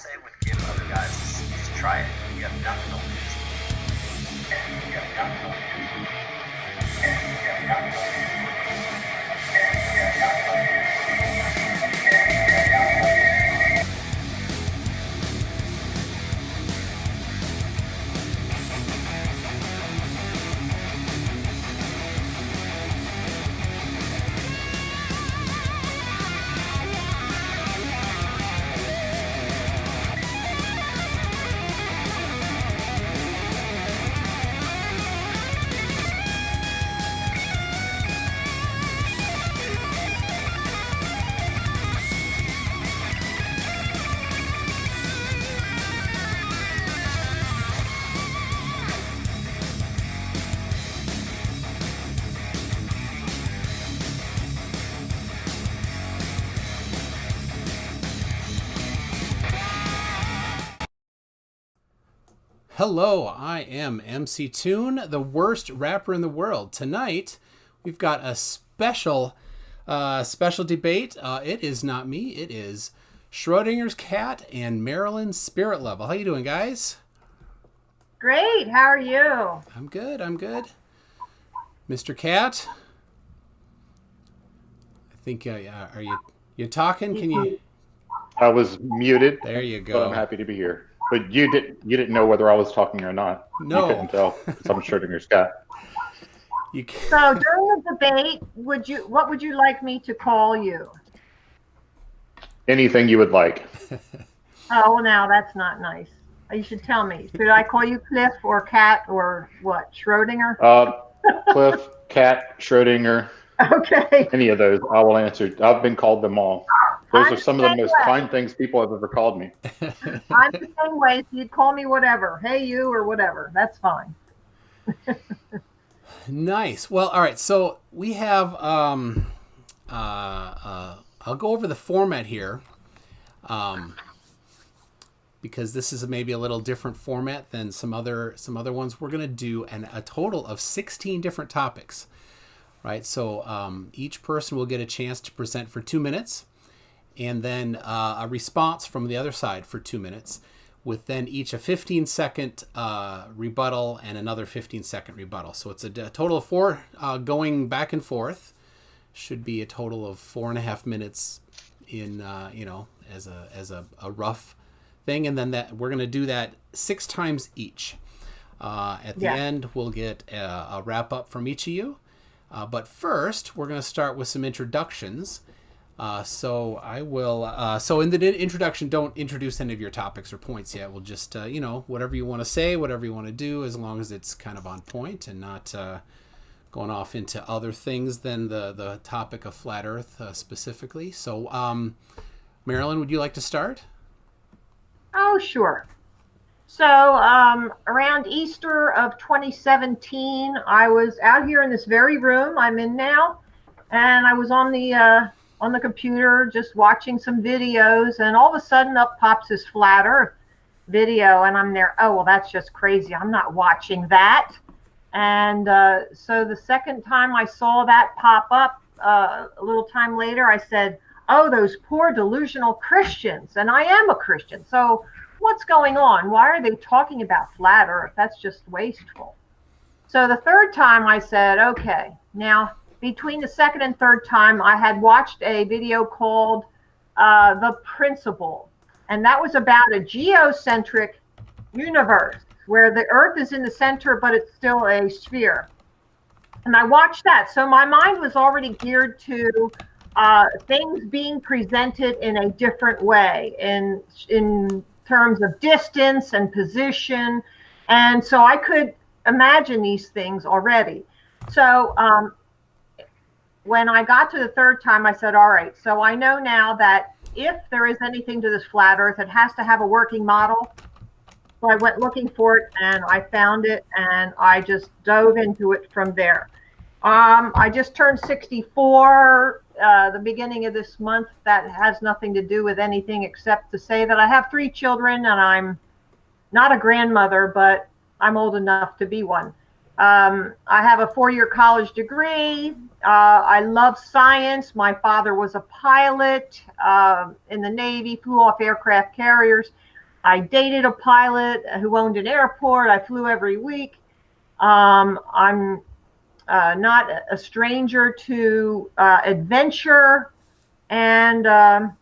say with giving other guys is try it. You have nothing to lose. You have nothing to lose. You have nothing to lose. You have nothing to lose. Hello, I am MCToon, the worst rapper in the world. Tonight, we've got a special debate. It is not me, it is Schrodinger's cat and Marilyn's spirit level. How you doing, guys? Great. How are you? I'm good. Mr. Cat, I think, are you talking? Can you? I was muted. There you go. But I'm happy to be here. But you didn't know whether I was talking or not. No. You couldn't tell because I'm Schrodinger's cat. So during the debate, what would you like me to call you? Anything you would like. Oh, well, now that's not nice. You should tell me. Should I call you Cliff or Cat or what? Schrodinger? Cliff, Cat, Schrodinger. Okay. Any of those, I will answer. I've been called them all. Those are some of the most kind things people have ever called me. I'm the same way. So you'd call me whatever. Hey, you or whatever. That's fine. Nice. Well, all right. So we have. I'll go over the format here, because this is maybe a little different format than some other ones. We're going to do a total of 16 different topics, right? So each person will get a chance to present for 2 minutes, and then a response from the other side for 2 minutes, with then each a 15-second rebuttal and another 15-second rebuttal. So it's a total of 4 going back and forth. Should be a total of 4.5 minutes in, as a rough thing. And then we're going to do that 6 times each. At the end, we'll get a wrap up from each of you. But first, we're going to start with some introductions. So I will. So in the introduction, don't introduce any of your topics or points yet. We'll just, whatever you want to say, whatever you want to do, as long as it's kind of on point and not going off into other things than the topic of flat Earth specifically. So, Marilyn, would you like to start? Oh, sure. So around Easter of 2017, I was out here in this very room I'm in now, and I was on the computer just watching some videos, and all of a sudden up pops this flat Earth video, and I'm there, oh, well, that's just crazy. I'm not watching that. And so the second time I saw that pop up a little time later, I said, oh, those poor delusional Christians. And I am a Christian. So what's going on? Why are they talking about flat Earth? That's just wasteful. So the third time I said, okay, now between the second and third time, I had watched a video called The Principle. And that was about a geocentric universe where the Earth is in the center, but it's still a sphere. And I watched that. So my mind was already geared to things being presented in a different way in terms of distance and position. And so I could imagine these things already. So when I got to the third time, I said, all right, so I know now that if there is anything to this flat Earth, it has to have a working model. So I went looking for it, and I found it, and I just dove into it from there. I just turned 64 the beginning of this month. That has nothing to do with anything except to say that I have 3 children, and I'm not a grandmother, but I'm old enough to be one. I have a 4-year college degree. I love science. My father was a pilot in the Navy, flew off aircraft carriers. I dated a pilot who owned an airport. I flew every week. I'm not a stranger to adventure, and I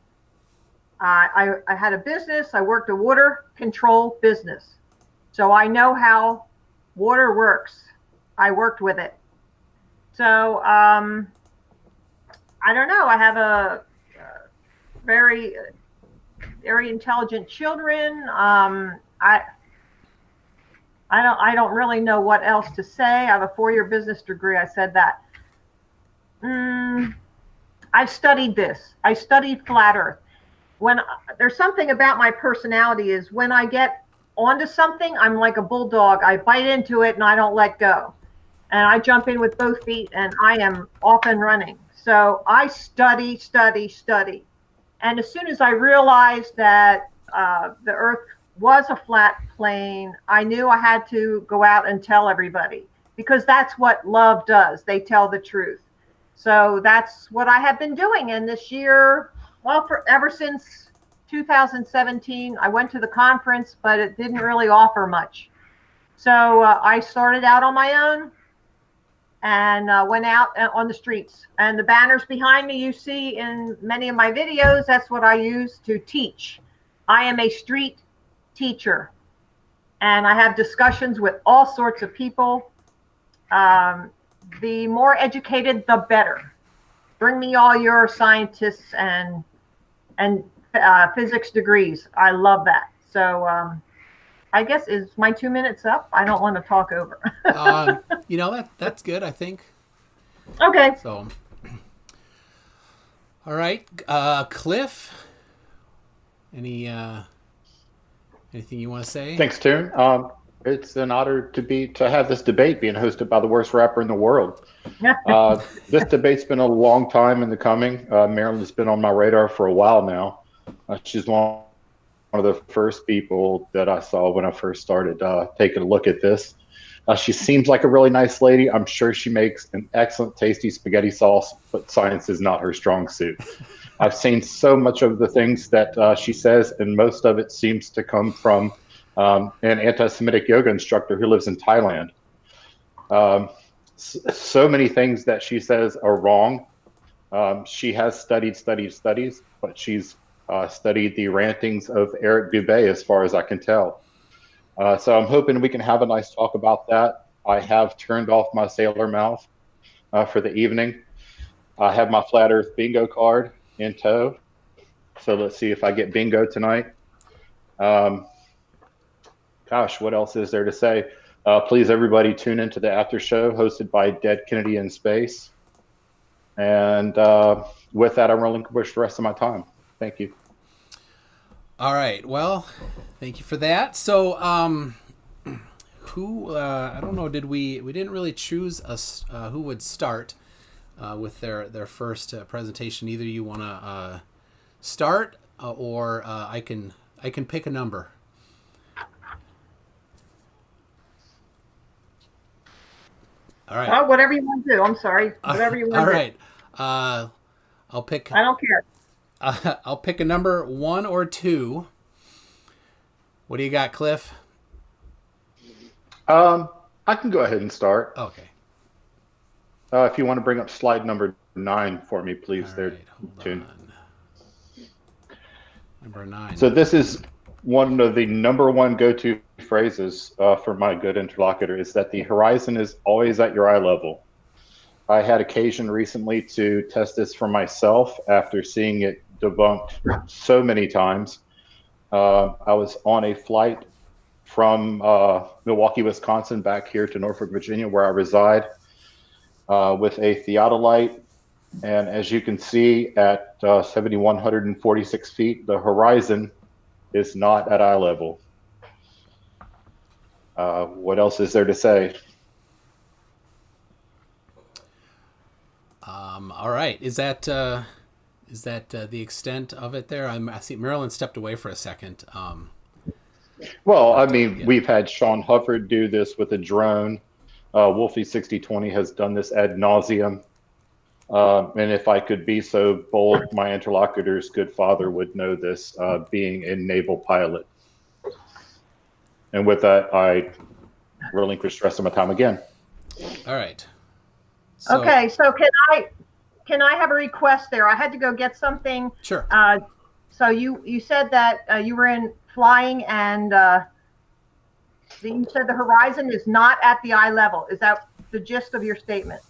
had a business. I worked a water control business, so I know how water works. I worked with it. So I don't know. I have a very, very intelligent children. I don't really know what else to say. I have a 4-year business degree. I said that. I've studied this. I studied flat Earth. When there's something about my personality is when I get onto something, I'm like a bulldog. I bite into it and I don't let go. And I jump in with both feet and I am off and running. So I study. And as soon as I realized that the Earth was a flat plane, I knew I had to go out and tell everybody, because that's what love does. They tell the truth. So that's what I have been doing. And this year, well, ever since 2017, I went to the conference, but it didn't really offer much. So I started out on my own and went out on the streets. And the banners behind me you see in many of my videos, that's what I use to teach. I am a street teacher, and I have discussions with all sorts of people. The more educated, the better. Bring me all your scientists and physics degrees. I love that. So I guess, is my 2 minutes up? I don't want to talk over. That's good, I think. Okay. So, all right, Cliff. Anything you want to say? Thanks, Toon. It's an honor to have this debate being hosted by the worst rapper in the world. This debate's been a long time in the coming. Marilyn's been on my radar for a while now. She's one of the first people that I saw when I first started taking a look at this. She seems like a really nice lady. I'm sure she makes an excellent, tasty spaghetti sauce, but science is not her strong suit. I've seen so much of the things that she says, and most of it seems to come from an anti-Semitic yoga instructor who lives in Thailand. So many things that she says are wrong. She has studied, but she's studied the rantings of Eric Dubé, as far as I can tell. So I'm hoping we can have a nice talk about that. I have turned off my sailor mouth for the evening. I have my Flat Earth bingo card in tow. So let's see if I get bingo tonight. Gosh, what else is there to say? Please, everybody, tune into the after show hosted by Dead Kennedy in Space. And with that, I'm relinquish the rest of my time. Thank you. All right. Well, thank you for that. So, who? I don't know. We didn't really choose us who would start with their first presentation. Either you want to start, or I can pick a number. All right. Whatever you want to do. I'm sorry. Whatever you want to do. All right. I'll pick. I don't care. I'll pick a number, 1 or 2. What do you got, Cliff? I can go ahead and start. Okay. If you want to bring up slide number 9 for me, please. All there, right, hold Toon. on. Number 9. So this is one of the number one go-to phrases for my good interlocutor, is that the horizon is always at your eye level. I had occasion recently to test this for myself after seeing it debunked so many times. I was on a flight from Milwaukee, Wisconsin, back here to Norfolk, Virginia, where I reside, with a theodolite. And as you can see, at 7,146 feet, the horizon is not at eye level. What else is there to say? All right. Is that the extent of it there? I see Marilyn stepped away for a second. Well, I mean, we've had Sean Hufford do this with a drone. Wolfie 6020 has done this ad nauseum. And if I could be so bold, my interlocutor's good father would know this, being a naval pilot. And with that, I relinquish the rest of my time again. All right. So, Okay, so can I have a request there? I had to go get something. Sure. So you said that you were in flying, and you said the horizon is not at the eye level. Is that the gist of your statement?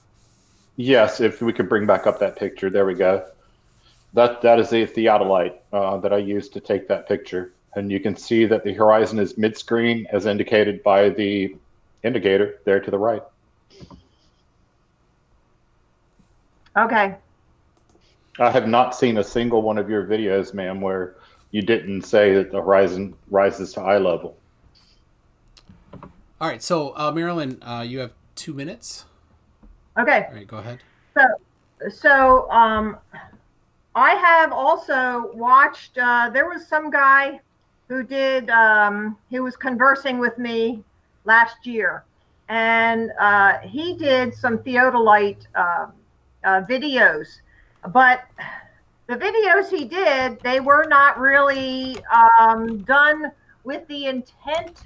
Yes, if we could bring back up that picture. There we go. That is the theodolite that I used to take that picture. And you can see that the horizon is mid-screen as indicated by the indicator there to the right. Okay. I have not seen a single one of your videos, ma'am, where you didn't say that the horizon rises to eye level. All right. So, Marilyn, you have 2 minutes. Okay. All right. Go ahead. So I have also watched, there was some guy who did, he was conversing with me last year, and he did some theodolite videos, but the videos he did, they were not really done with the intent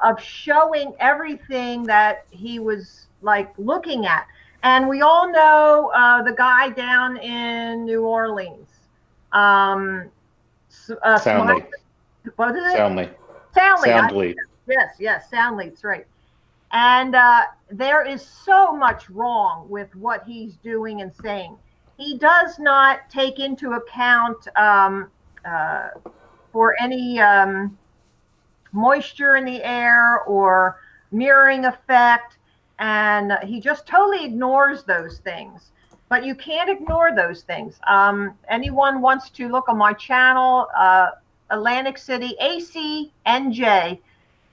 of showing everything that he was like looking at. And we all know the guy down in New Orleans. Soundly. What is it? Soundly. Soundly. Yes, Soundly, that's right. And there is so much wrong with what he's doing and saying. He does not take into account for any moisture in the air or mirroring effect. And he just totally ignores those things. But you can't ignore those things. Anyone wants to look on my channel, Atlantic City ACNJ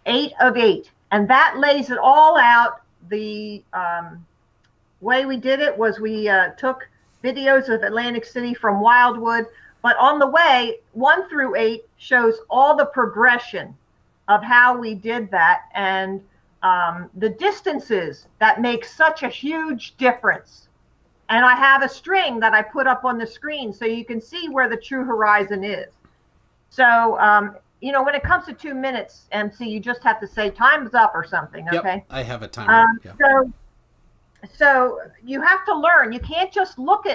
8 of 8. And that lays it all out. The way we did it was we took videos of Atlantic City from Wildwood. But on the way, 1 through 8 shows all the progression of how we did that. And the distances that make such a huge difference. And I have a string that I put up on the screen so you can see where the true horizon is. So, you know, when it comes to 2 minutes, MC, you just have to say time's up or something, okay? Yep, I have a timer. Yeah. So you have to learn. You can't just look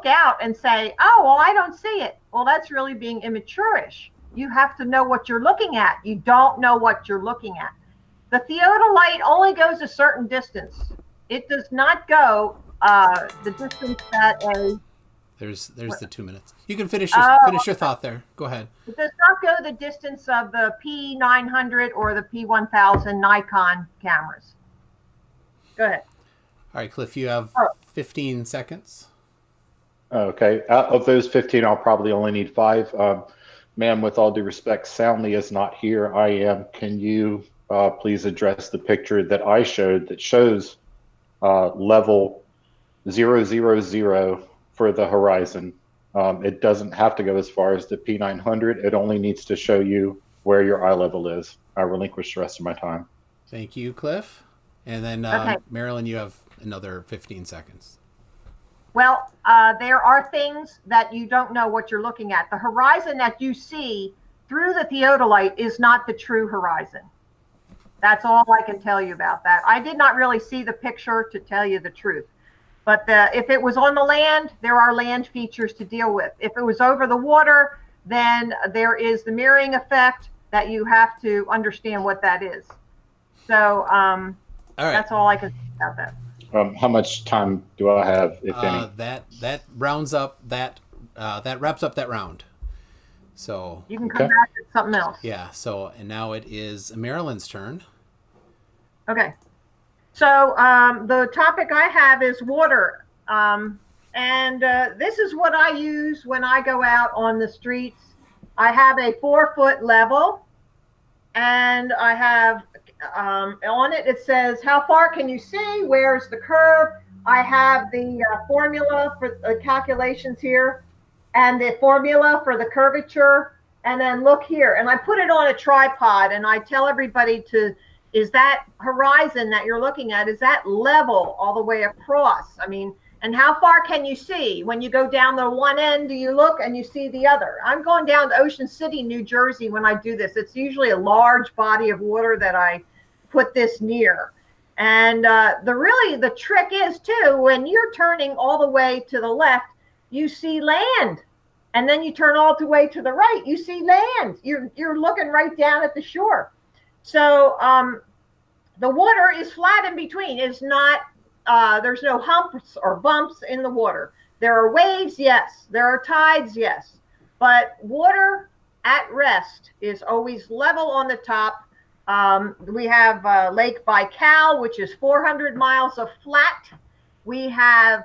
out and say, oh, well, I don't see it. Well, that's really being immature-ish. You have to know what you're looking at. You don't know what you're looking at. The theodolite only goes a certain distance. It does not go the distance that a... There's the 2 minutes. You can finish your thought there. Go ahead. It does not go the distance of the P900 or the P1000 Nikon cameras. Go ahead. All right, Cliff, you have 15 seconds. Okay. Out of those 15, I'll probably only need 5. Ma'am, with all due respect, Soundly is not here. I am. Can you please address the picture that I showed that shows level 000 for the horizon? It doesn't have to go as far as the P900. It only needs to show you where your eye level is. I relinquish the rest of my time. Thank you, Cliff. And then, Marilyn, you have another 15 seconds. Well, there are things that you don't know what you're looking at. The horizon that you see through the theodolite is not the true horizon. That's all I can tell you about that. I did not really see the picture, to tell you the truth. But if it was on the land, there are land features to deal with. If it was over the water, then there is the mirroring effect that you have to understand what that is. So that's all I can say about that. How much time do I have, if any? That rounds up that wraps up that round. So you can come back to something else. Yeah. So and now it is Marilyn's turn. Okay. So the topic I have is water, and this is what I use when I go out on the streets. I have a 4-foot level, and I have on it, it says, how far can you see? Where's the curve? I have the formula for the calculations here and the formula for the curvature. And then look here. And I put it on a tripod and I tell everybody is that horizon that you're looking at, is that level all the way across? I mean, And how far can you see? When you go down the one end, do you look and you see the other? I'm going down to Ocean City, New Jersey when I do this. It's usually a large body of water that I put this near. And the trick is too, when you're turning all the way to the left, you see land. And then you turn all the way to the right, you see land. You're looking right down at the shore. So the water is flat in between. It's not, there's no humps or bumps in the water. There are waves, yes. There are tides, yes. But water at rest is always level on the top. We have Lake Baikal, which is 400 miles of flat. We have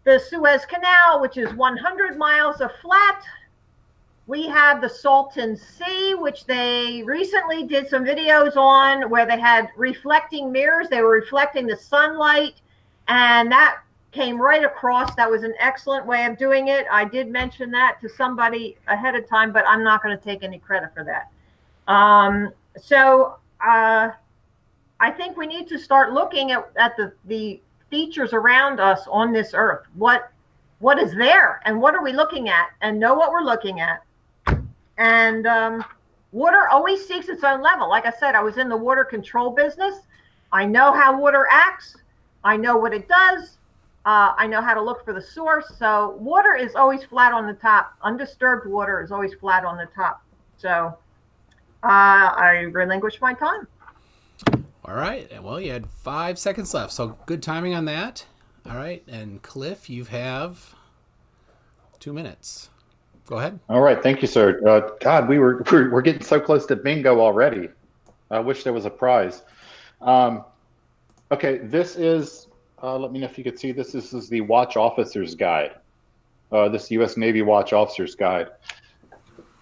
the Suez Canal, which is 100 miles of flat. We have the Salton Sea, which they recently did some videos on where they had reflecting mirrors. They were reflecting the sunlight, and that came right across. That was an excellent way of doing it. I did mention that to somebody ahead of time, but I'm not going to take any credit for that. I think we need to start looking at the features around us on this earth. What is there, and what are we looking at, and know what we're looking at. And water always seeks its own level. Like I said, I was in the water control business. I know how water acts. I know what it does. I know how to look for the source. So water is always flat on the top. Undisturbed water is always flat on the top. So I relinquish my time. All right. Well, you had 5 seconds left, so good timing on that. All right. And Cliff, you have 2 minutes. Go ahead. All right. Thank you, sir. God, we're getting so close to bingo already. I wish there was a prize. Okay. This is, let me know if you could see this. This is the Watch Officer's Guide. This U.S. Navy Watch Officer's Guide.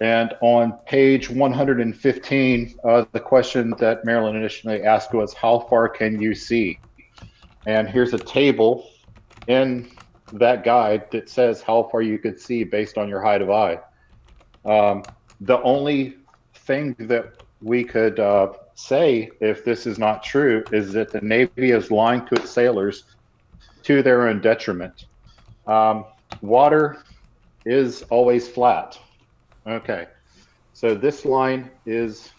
And on page 115, the question that Marilyn initially asked was, how far can you see? And here's a table in that guide that says how far you could see based on your height of eye. The only thing that we could say, if this is not true, is that the Navy is lying to its sailors to their own detriment. Water is always flat. Okay, so this line is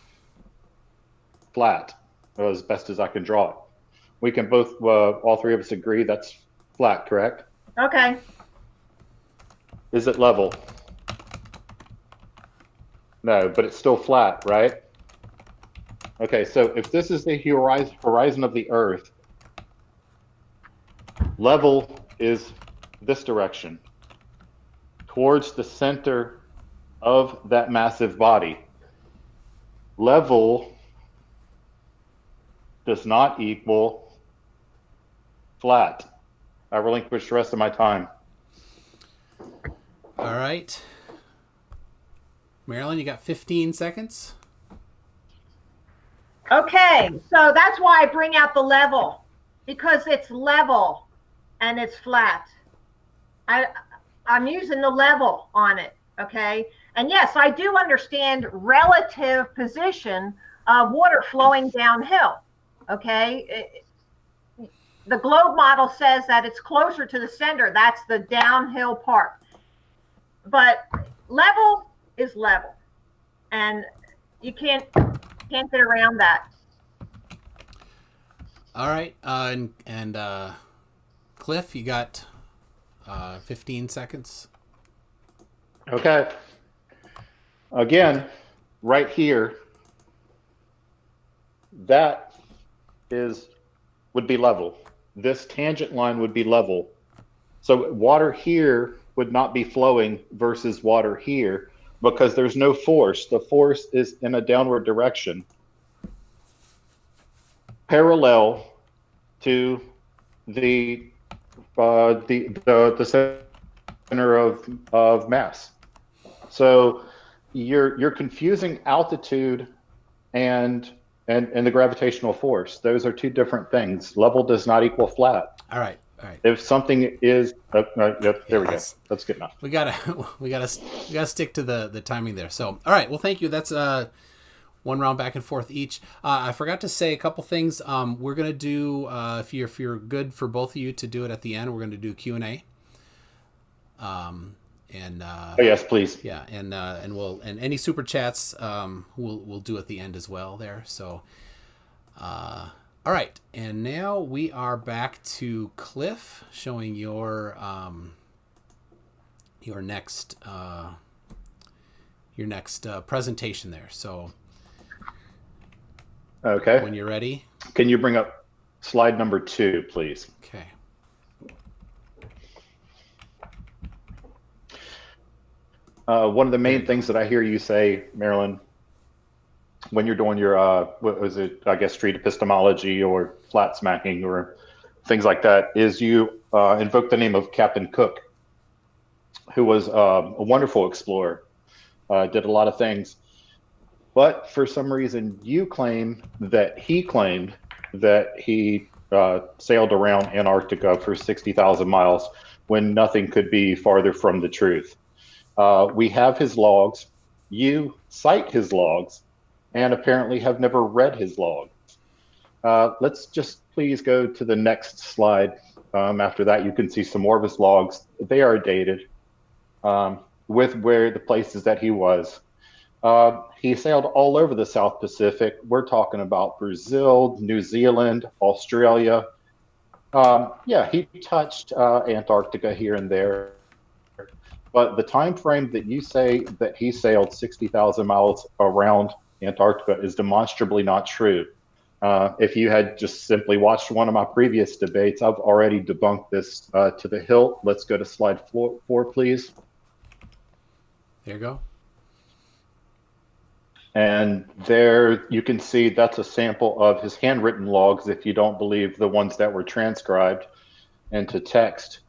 flat, as best as I can draw it. We can both, all three of us agree that's flat, correct? Okay. Is it level? No, but it's still flat, right? Okay, so if this is the horizon of the Earth, level is this direction, towards the center of that massive body. Level does not equal flat. I relinquish the rest of my time. All right. Marilyn, you got 15 seconds. Okay, so that's why I bring out the level, because it's level and it's flat. I'm using the level on it, okay? And yes, I do understand relative position of water flowing downhill, okay? The globe model says that it's closer to the center. That's the downhill part. But level is level, and you can't get around that. All right, and Cliff, you got 15 seconds. Okay. Again, right here, that would be level. This tangent line would be level. So water here would not be flowing versus water here because there's no force. The force is in a downward direction, parallel to the center of mass. So you're confusing altitude and the gravitational force. Those are two different things. Level does not equal flat. All right. If something is, there we go. That's good enough. We gotta stick to the timing there. So, all right. Well, thank you. That's one round back and forth each. I forgot to say a couple things. We're gonna do if you're good for both of you to do it at the end. We're gonna do Q&A. Yes, please. Yeah, and any super chats we'll do at the end as well there. So, all right, and now we are back to Cliff showing your next presentation there. So, okay. When you're ready, can you bring up slide number 2, please? Okay. One of the main things that I hear you say, Marilyn, when you're doing your, what was it, I guess, street epistemology or flat smacking or things like that, is you invoke the name of Captain Cook, who was a wonderful explorer, did a lot of things. But for some reason, you claim that he sailed around Antarctica for 60,000 miles when nothing could be farther from the truth. We have his logs. You cite his logs and apparently have never read his logs. Let's just please go to the next slide. After that, you can see some more of his logs. They are dated with where the places that he was. He sailed all over the South Pacific. We're talking about Brazil, New Zealand, Australia. Yeah, he touched Antarctica here and there. But the time frame that you say that he sailed 60,000 miles around Antarctica is demonstrably not true. If you had just simply watched one of my previous debates, I've already debunked this to the hilt. Let's go to slide 4, please. There you go. And there you can see that's a sample of his handwritten logs, if you don't believe the ones that were transcribed into text.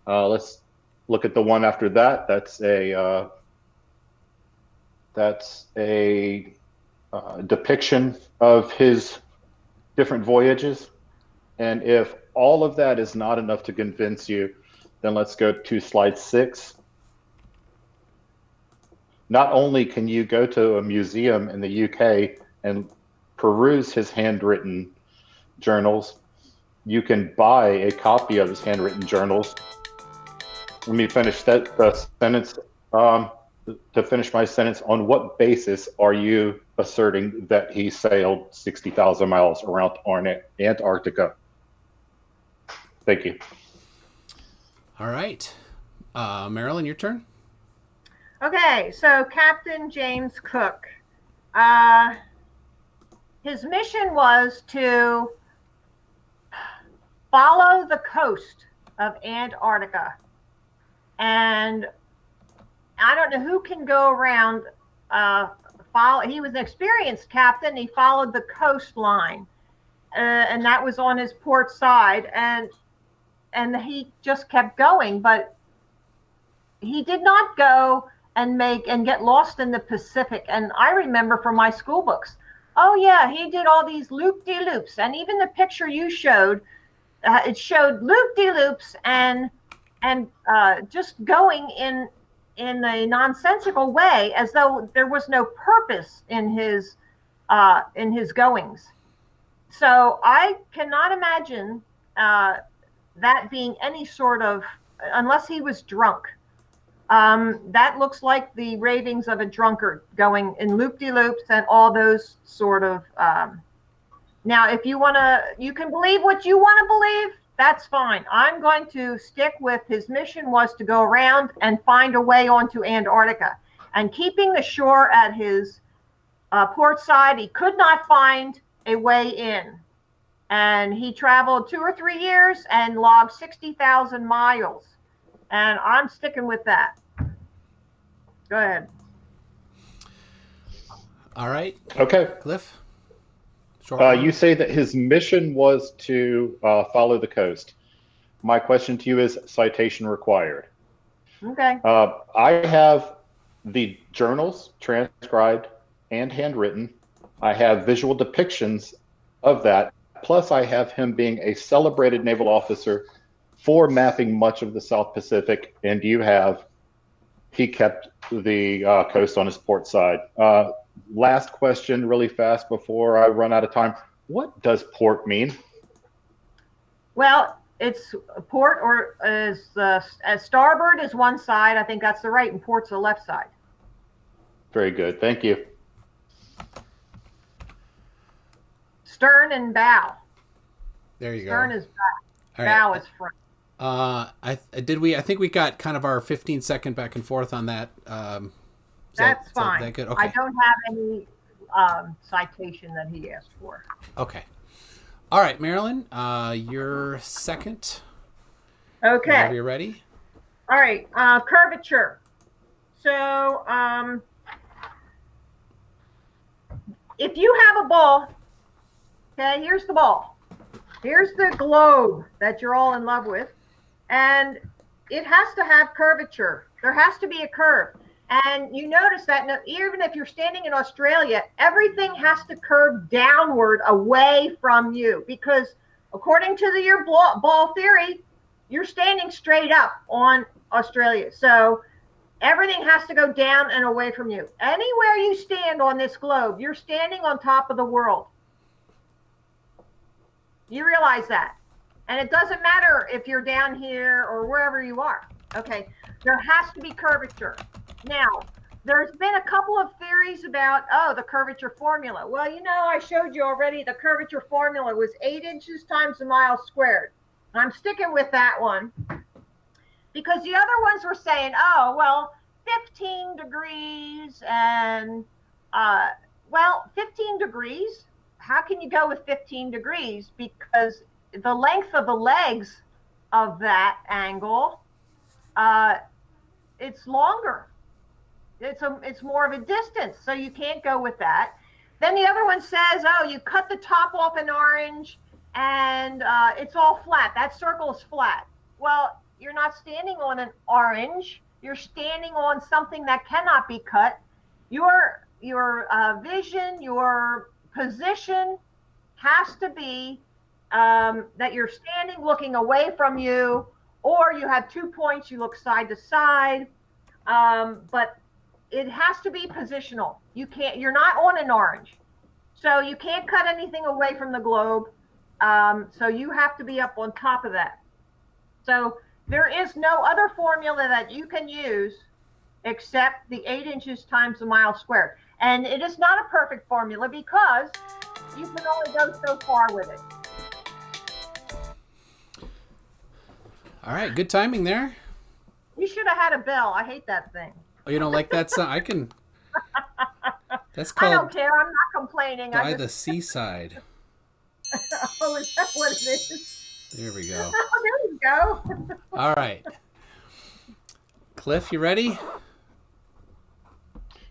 Let's look at the one after that. That's a depiction of his different voyages. And if all of that is not enough to convince you, then let's go to slide 6. Not only can you go to a museum in the UK and peruse his handwritten journals, you can buy a copy of his handwritten journals. Let me finish that sentence. To finish my sentence, on what basis are you asserting that he sailed 60,000 miles around Antarctica? Thank you. All right. Marilyn, your turn. Okay, so Captain James Cook, his mission was to follow the coast of Antarctica. And I don't know who can go around, he was an experienced captain. He followed the coastline, and that was on his port side. And he just kept going, but he did not go and get lost in the Pacific. And I remember from my school books, oh yeah, he did all these loop-de-loops. And even the picture you showed, it showed loop-de-loops and just going in a nonsensical way, as though there was no purpose in his goings. So I cannot imagine that being any sort of, unless he was drunk. That looks like the ravings of a drunkard, going in loop-de-loops and all those sort of. Now, if you you can believe what you want to believe. That's fine. I'm going to stick with his mission was to go around and find a way onto Antarctica, and keeping the shore at his port side. He could not find a way in, and he traveled 2 or 3 years and logged 60,000 miles. And I'm sticking with that. Go ahead. All right. Okay. Cliff? You say that his mission was to follow the coast. My question to you is, citation required. Okay. I have the journals transcribed and handwritten. I have visual depictions of that. Plus, I have him being a celebrated naval officer for mapping much of the South Pacific. And he kept the coast on his port side. last question really fast before I run out of time. What does port mean? Well, it's port, or as starboard is one side. I think that's the right, and port's the left side. Very good. Thank you. Stern and bow. There you Stern go. is back. All Bow right. is front. I think we got kind of our 15-second back and forth on that. That's fine. Is that good? Okay. I don't have any citation that he asked for. Okay. All right, Marilyn, you're second. Okay. Whenever you're ready. All right. Curvature. So if you have a ball, okay, here's the ball. Here's the globe that you're all in love with. And it has to have curvature. There has to be a curve. And you notice that even if you're standing in Australia, everything has to curve downward away from you, because according to your ball theory, you're standing straight up on Australia. So everything has to go down and away from you. Anywhere you stand on this globe, you're standing on top of the world. You realize that. And it doesn't matter if you're down here or wherever you are. Okay, there has to be curvature. Now, there's been a couple of theories about, the curvature formula. Well, I showed you already the curvature formula was 8 inches times a mile squared. And I'm sticking with that one, because the other ones were saying, 15 degrees and, 15 degrees. How can you go with 15 degrees? Because the length of the legs of that angle, it's longer. It's more of a distance, so you can't go with that. Then the other one says, you cut the top off an orange and it's all flat. That circle is flat. Well, you're not standing on an orange. You're standing on something that cannot be cut. Your vision, your position has to be that you're standing looking away from you, or you have 2 points, you look side to side. But it has to be positional. You're not on an orange. So you can't cut anything away from the globe. So you have to be up on top of that. So there is no other formula that you can use except the 8 inches times a mile squared. And it is not a perfect formula, because you can only go so far with it. All right, good timing there. You should have had a bell. I hate that thing. Oh, you don't like that sound? I can. That's I don't called care. I'm not complaining. By the Seaside. Oh, is that what it is? There we go. Oh, there you go. All right. Cliff, you ready?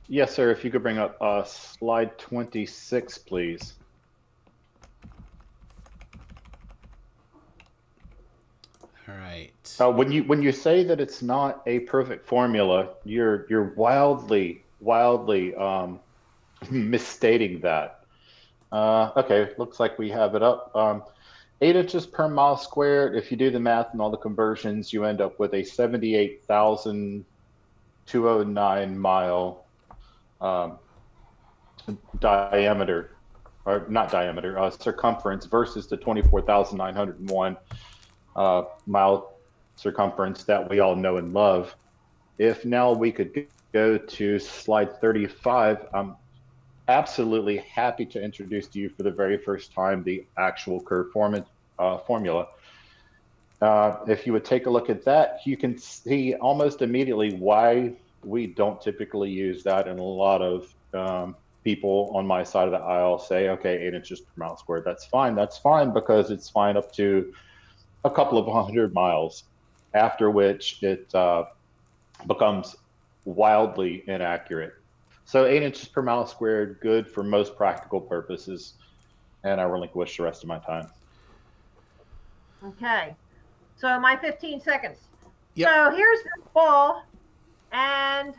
Yes, sir. If you could bring up slide 26, please. All right. When you say that it's not a perfect formula, you're wildly misstating that. Okay, looks like we have it up. 8 inches per mile squared. If you do the math and all the conversions, you end up with a 78,209 mile diameter, or not diameter, circumference, versus the 24,901 mile circumference that we all know and love. If now we could go to slide 35, I'm absolutely happy to introduce to you for the very first time the actual curve formula. If you would take a look at that, you can see almost immediately why we don't typically use that, and a lot of people on my side of the aisle say, okay, 8 inches per mile squared, that's fine, because it's fine up to a couple of 100 miles, after which it becomes wildly inaccurate. So 8 inches per mile squared, good for most practical purposes, and I relinquish the rest of my time. Okay, so my 15 seconds. Yep. So here's the ball, and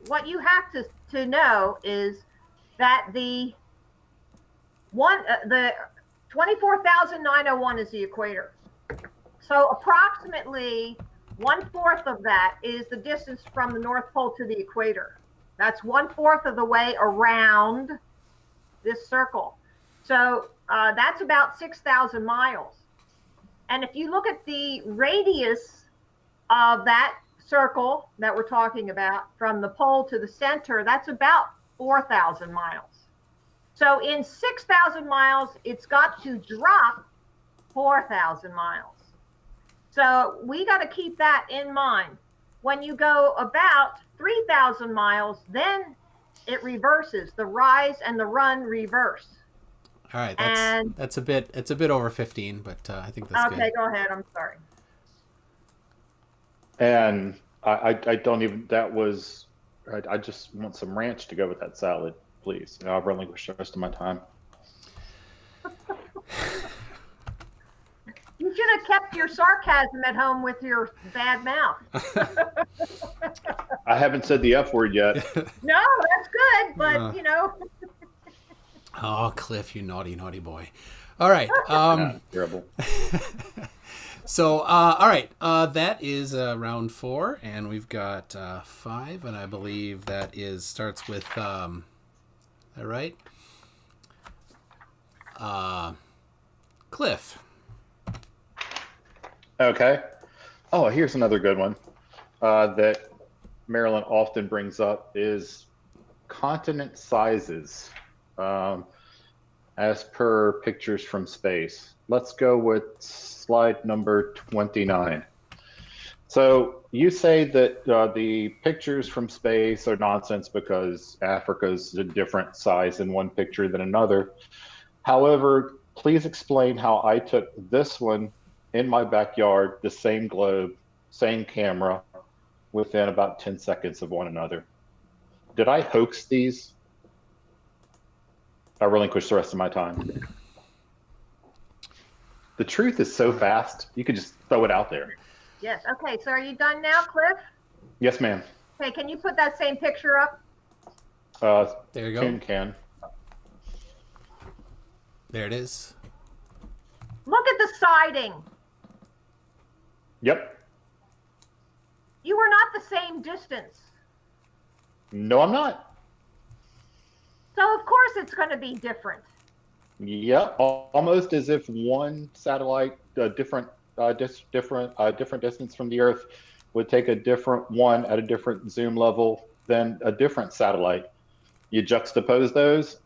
what you have to know is that the 24,901 is the equator. So approximately 1/4 of that is the distance from the North Pole to the equator. That's 1/4 of the way around this circle. So that's about 6,000 miles. And if you look at the radius of that circle that we're talking about from the pole to the center, that's about 4,000 miles. So in 6,000 miles, it's got to drop 4,000 miles. So we got to keep that in mind. When you go about 3,000 miles, then it reverses. The rise and the run reverse. All right, that's a bit. It's a bit over 15, but I think that's good. Okay, go ahead. I'm sorry. And I don't even. That was. I just want some ranch to go with that salad, please. I'll relinquish the rest of my time. You should have kept your sarcasm at home with your bad mouth. I haven't said the F word yet. No, that's good, but you know. Oh, Cliff, you naughty, naughty boy. All right. Terrible. So, all right. That is round 4, and we've got 5, and I believe that starts with, all right? Cliff. Okay. Oh, here's another good one that Marilyn often brings up is continent sizes as per pictures from space. Let's go with slide number 29. So you say that the pictures from space are nonsense because Africa's a different size in one picture than another. However, please explain how I took this one in my backyard, the same globe, same camera, within about 10 seconds of one another. Did I hoax these? I relinquish the rest of my time. The truth is so fast, you could just throw it out there. Yes. Okay. So are you done now, Cliff? Yes, ma'am. Okay. Can you put that same picture up? There you go. Toon can. There it is. Look at the siding. Yep. You were not the same distance. No, I'm not. So of course it's going to be different. Yeah, almost as if one satellite, different distance from the Earth, would take a different one at a different zoom level than a different satellite. You juxtapose those,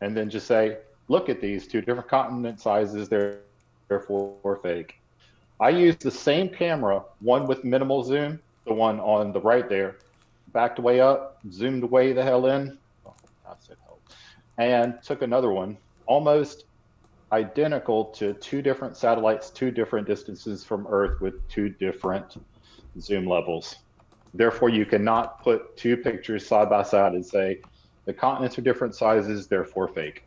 and then just say, "Look at these 2 different continent sizes. They're therefore fake." I used the same camera, one with minimal zoom, the one on the right there, backed way up, zoomed way the hell in, and took another one, almost identical to 2 different satellites, 2 different distances from Earth with 2 different zoom levels. Therefore, you cannot put 2 pictures side by side and say, the continents are different sizes, therefore fake.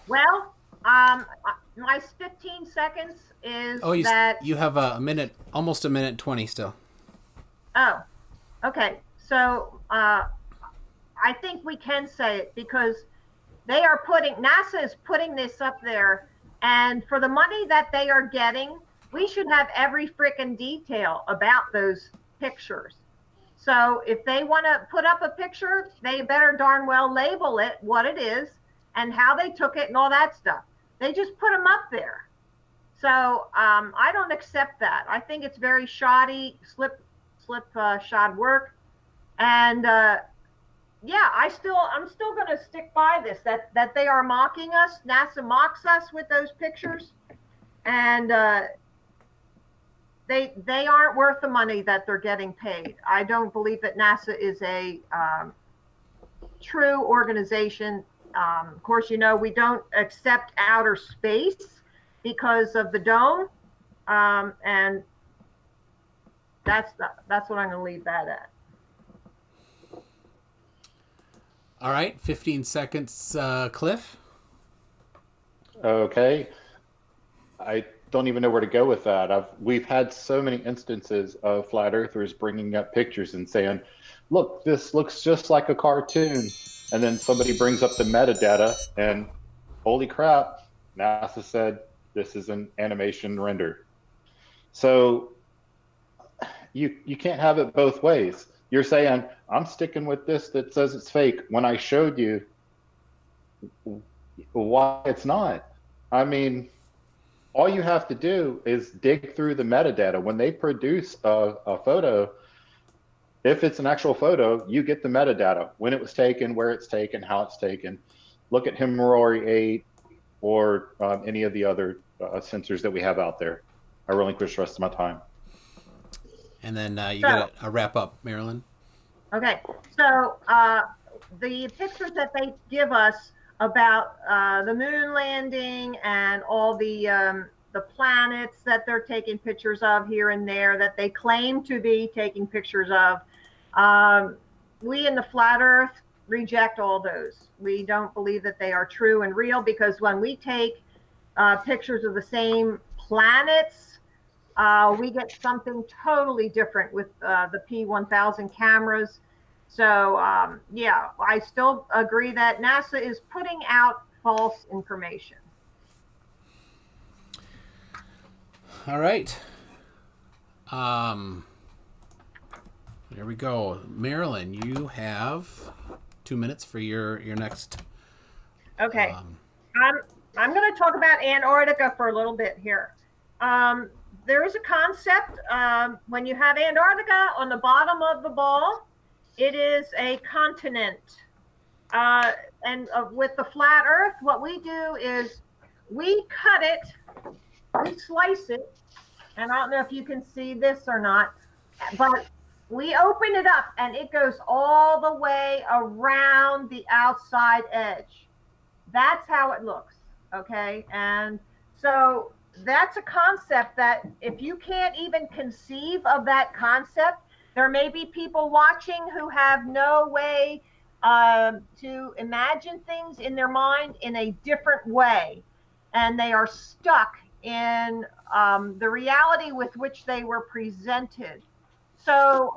Well, my 15 seconds is that. You have a minute, almost a minute 20 still. Oh, okay. So I think we can say it because NASA is putting this up there, and for the money that they are getting, we should have every frickin' detail about those pictures. So if they want to put up a picture, they better darn well label it what it is and how they took it and all that stuff. They just put them up there. So I don't accept that. I think it's very shoddy, slipshod work. And yeah, I'm still going to stick by this, that they are mocking us. NASA mocks us with those pictures. And they aren't worth the money that they're getting paid. I don't believe that NASA is a true organization. Of course, you know, we don't accept outer space because of the dome. And that's what I'm going to leave that at. All right, 15 seconds, Cliff. Okay. I don't even know where to go with that. We've had so many instances of flat earthers bringing up pictures and saying, look, this looks just like a cartoon. And then somebody brings up the metadata and holy crap, NASA said this is an animation render. So You can't have it both ways. You're saying I'm sticking with this that says it's fake when I showed you why it's not. I mean, all you have to do is dig through the metadata. When they produce a photo, if it's an actual photo, you get the metadata, when it was taken, where it's taken, how it's taken. Look at Himawari 8 or any of the other sensors that we have out there. I relinquish the rest of my time. And then you get a wrap up, Marilyn. Okay, so the pictures that they give us about the moon landing and all the planets that they're taking pictures of here and there that they claim to be taking pictures of, we in the Flat Earth reject all those. We don't believe that they are true and real, because when we take pictures of the same planets, we get something totally different with the P1000 cameras. So yeah, I still agree that NASA is putting out false information. All right. There we go. Marilyn, you have 2 minutes for your next. Okay. I'm going to talk about Antarctica for a little bit here. There is a concept when you have Antarctica on the bottom of the ball, it is a continent. And with the flat Earth, what we do is we cut it, we slice it, and I don't know if you can see this or not, but we open it up and it goes all the way around the outside edge. That's how it looks, okay? And so that's a concept that if you can't even conceive of that concept, there may be people watching who have no way to imagine things in their mind in a different way. And they are stuck in the reality with which they were presented. So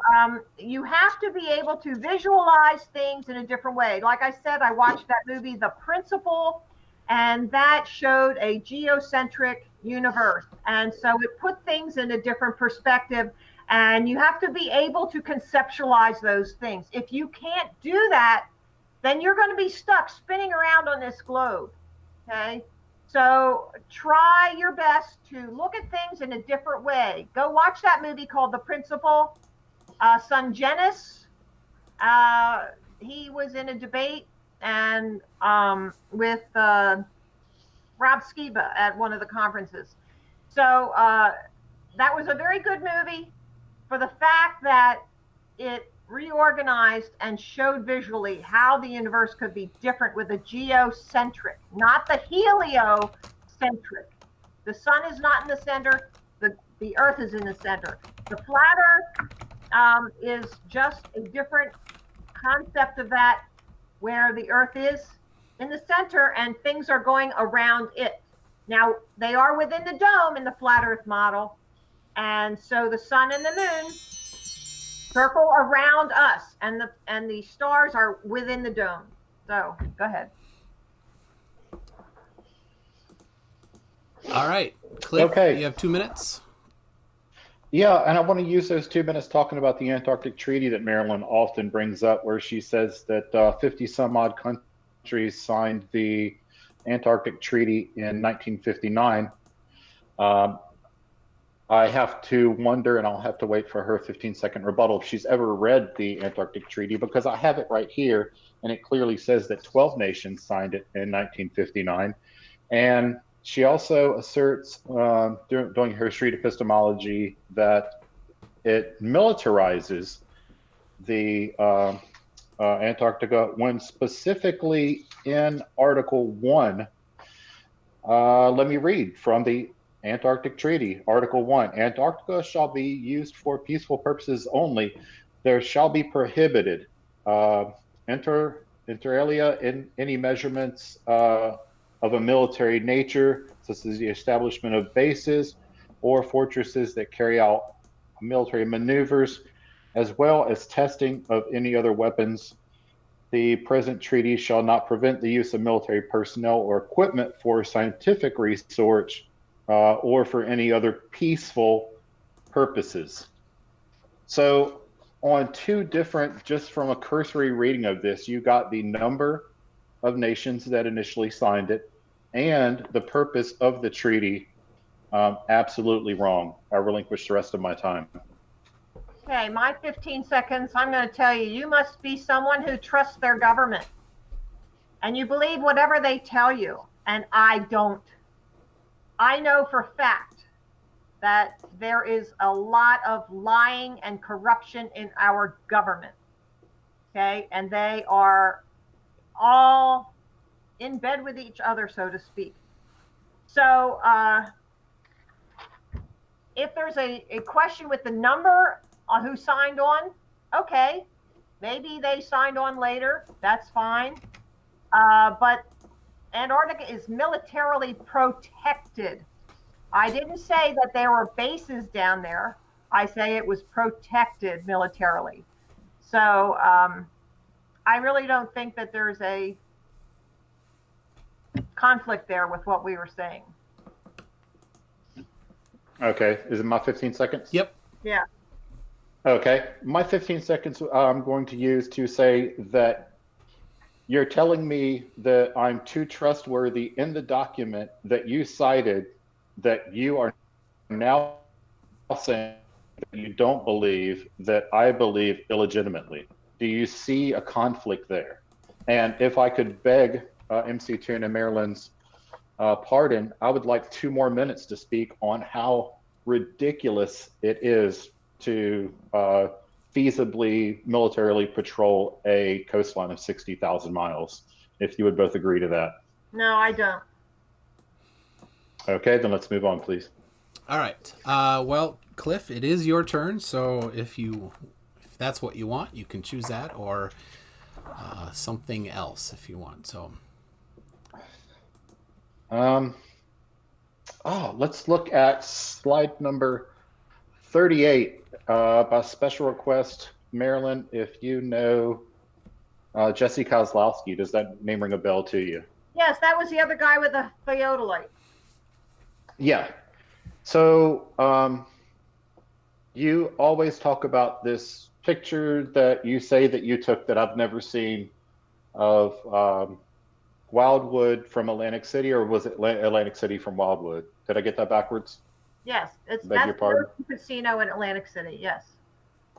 you have to be able to visualize things in a different way. Like I said, I watched that movie, The Principle, and that showed a geocentric universe. And so it put things in a different perspective. And you have to be able to conceptualize those things. If you can't do that, then you're going to be stuck spinning around on this globe. Okay? So try your best to look at things in a different way. Go watch that movie called The Principle. Son Genis, he was in a debate and with Rob Skiba at one of the conferences. So that was a very good movie for the fact that it reorganized and showed visually how the universe could be different with a geocentric, not the heliocentric. The sun is not in the center, the earth is in the center. The flat earth is just a different concept of that, where the earth is in the center and things are going around it. Now, they are within the dome in the flat earth model, and so the sun and the moon circle around us, and the stars are within the dome. So go ahead. All right, Cliff, Okay. You have 2 minutes. Yeah, and I want to use those 2 minutes talking about the Antarctic Treaty that Marilyn often brings up, where she says that 50 some odd countries signed the Antarctic Treaty in 1959. I have to wonder, and I'll have to wait for her 15-second rebuttal, if she's ever read the Antarctic Treaty, because I have it right here, and it clearly says that 12 nations signed it in 1959. And she also asserts during her street epistemology that it militarizes the Antarctica, when specifically in Article 1, let me read from the Antarctic Treaty, Article 1. Antarctica shall be used for peaceful purposes only. There shall be prohibited inter alia in any measurements of a military nature, such as the establishment of bases or fortresses that carry out military maneuvers, as well as testing of any other weapons. The present treaty shall not prevent the use of military personnel or equipment for scientific research or for any other peaceful purposes. So on two different, just from a cursory reading of this, you got the number of nations that initially signed it and the purpose of the treaty absolutely wrong. I relinquish the rest of my time. Okay, my 15 seconds, I'm going to tell you, you must be someone who trusts their government. And you believe whatever they tell you. And I don't. I know for a fact that there is a lot of lying and corruption in our government. Okay, and they are all in bed with each other, so to speak. So if there's a question with the number on who signed on, okay, maybe they signed on later, that's fine. But Antarctica is militarily protected. I didn't say that there were bases down there. I say it was protected militarily. So I really don't think that there's a conflict there with what we were saying. Okay, is it my 15 seconds? Yep. Yeah. Okay, my 15 seconds I'm going to use to say that you're telling me that I'm too trustworthy in the document that you cited, that you are now saying that you don't believe that I believe illegitimately. Do you see a conflict there? And if I could beg MCToon and Marilyn's pardon, I would like 2 more minutes to speak on how ridiculous it is to feasibly militarily patrol a coastline of 60,000 miles, if you would both agree to that. No, I don't. Okay, then let's move on, please. All right. Well, Cliff, it is your turn. So if that's what you want, you can choose that, or something else if you want. So. Let's look at slide number 38. By special request, Marilyn, if you know Jesse Kozlowski, does that name ring a bell to you? Yes, that was the other guy with the theodolite. Yeah. So you always talk about this picture that you say that you took that I've never seen of Wildwood from Atlantic City, or was it Atlantic City from Wildwood? Did I get that backwards? Yes, that's pardon? the casino in Atlantic City, yes.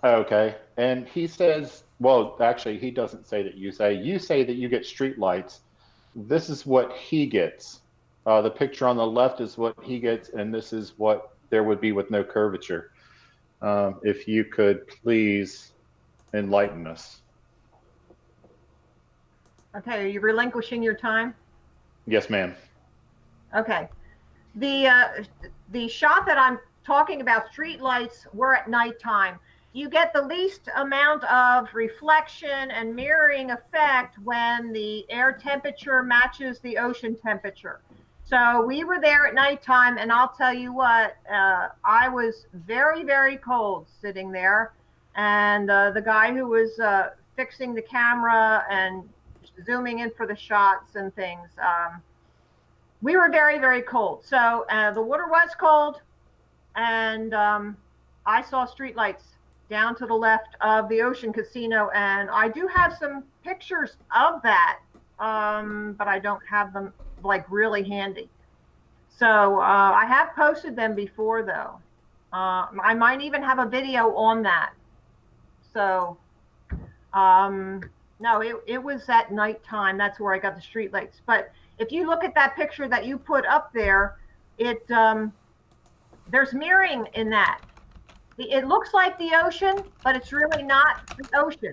Okay. And he says, well, actually, he doesn't say that you say that you get street lights. This is what he gets. The picture on the left is what he gets, and this is what there would be with no curvature. If you could please enlighten us. Okay, are you relinquishing your time? Yes, ma'am. Okay. The shot that I'm talking about, street lights, were at nighttime. You get the least amount of reflection and mirroring effect when the air temperature matches the ocean temperature. So we were there at nighttime, and I'll tell you what, I was very, very cold sitting there. And the guy who was fixing the camera and zooming in for the shots and things, we were very, very cold. So the water was cold, and I saw streetlights down to the left of the Ocean Casino, and I do have some pictures of that, but I don't have them like really handy. So I have posted them before, though. I might even have a video on that. So no, it was at nighttime. That's where I got the streetlights. But if you look at that picture that you put up there, there's mirroring in that. It looks like the ocean, but it's really not the ocean.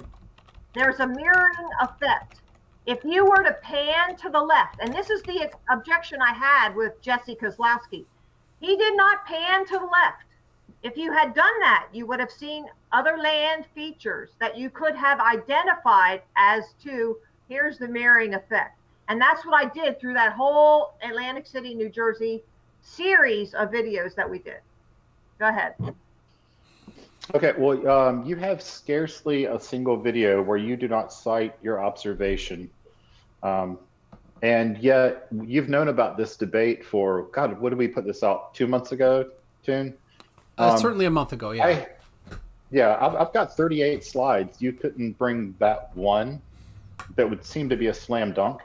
There's a mirroring effect. If you were to pan to the left, and this is the objection I had with Jesse Kozlowski, he did not pan to the left. If you had done that, you would have seen other land features that you could have identified as to, here's the mirroring effect. And that's what I did through that whole Atlantic City, New Jersey series of videos that we did. Go ahead. Okay, well, you have scarcely a single video where you do not cite your observation. And yet you've known about this debate for, God, what did we put this out, 2 months ago, Toon? Certainly a month ago, yeah. Yeah, I've got 38 slides. You couldn't bring that one that would seem to be a slam dunk.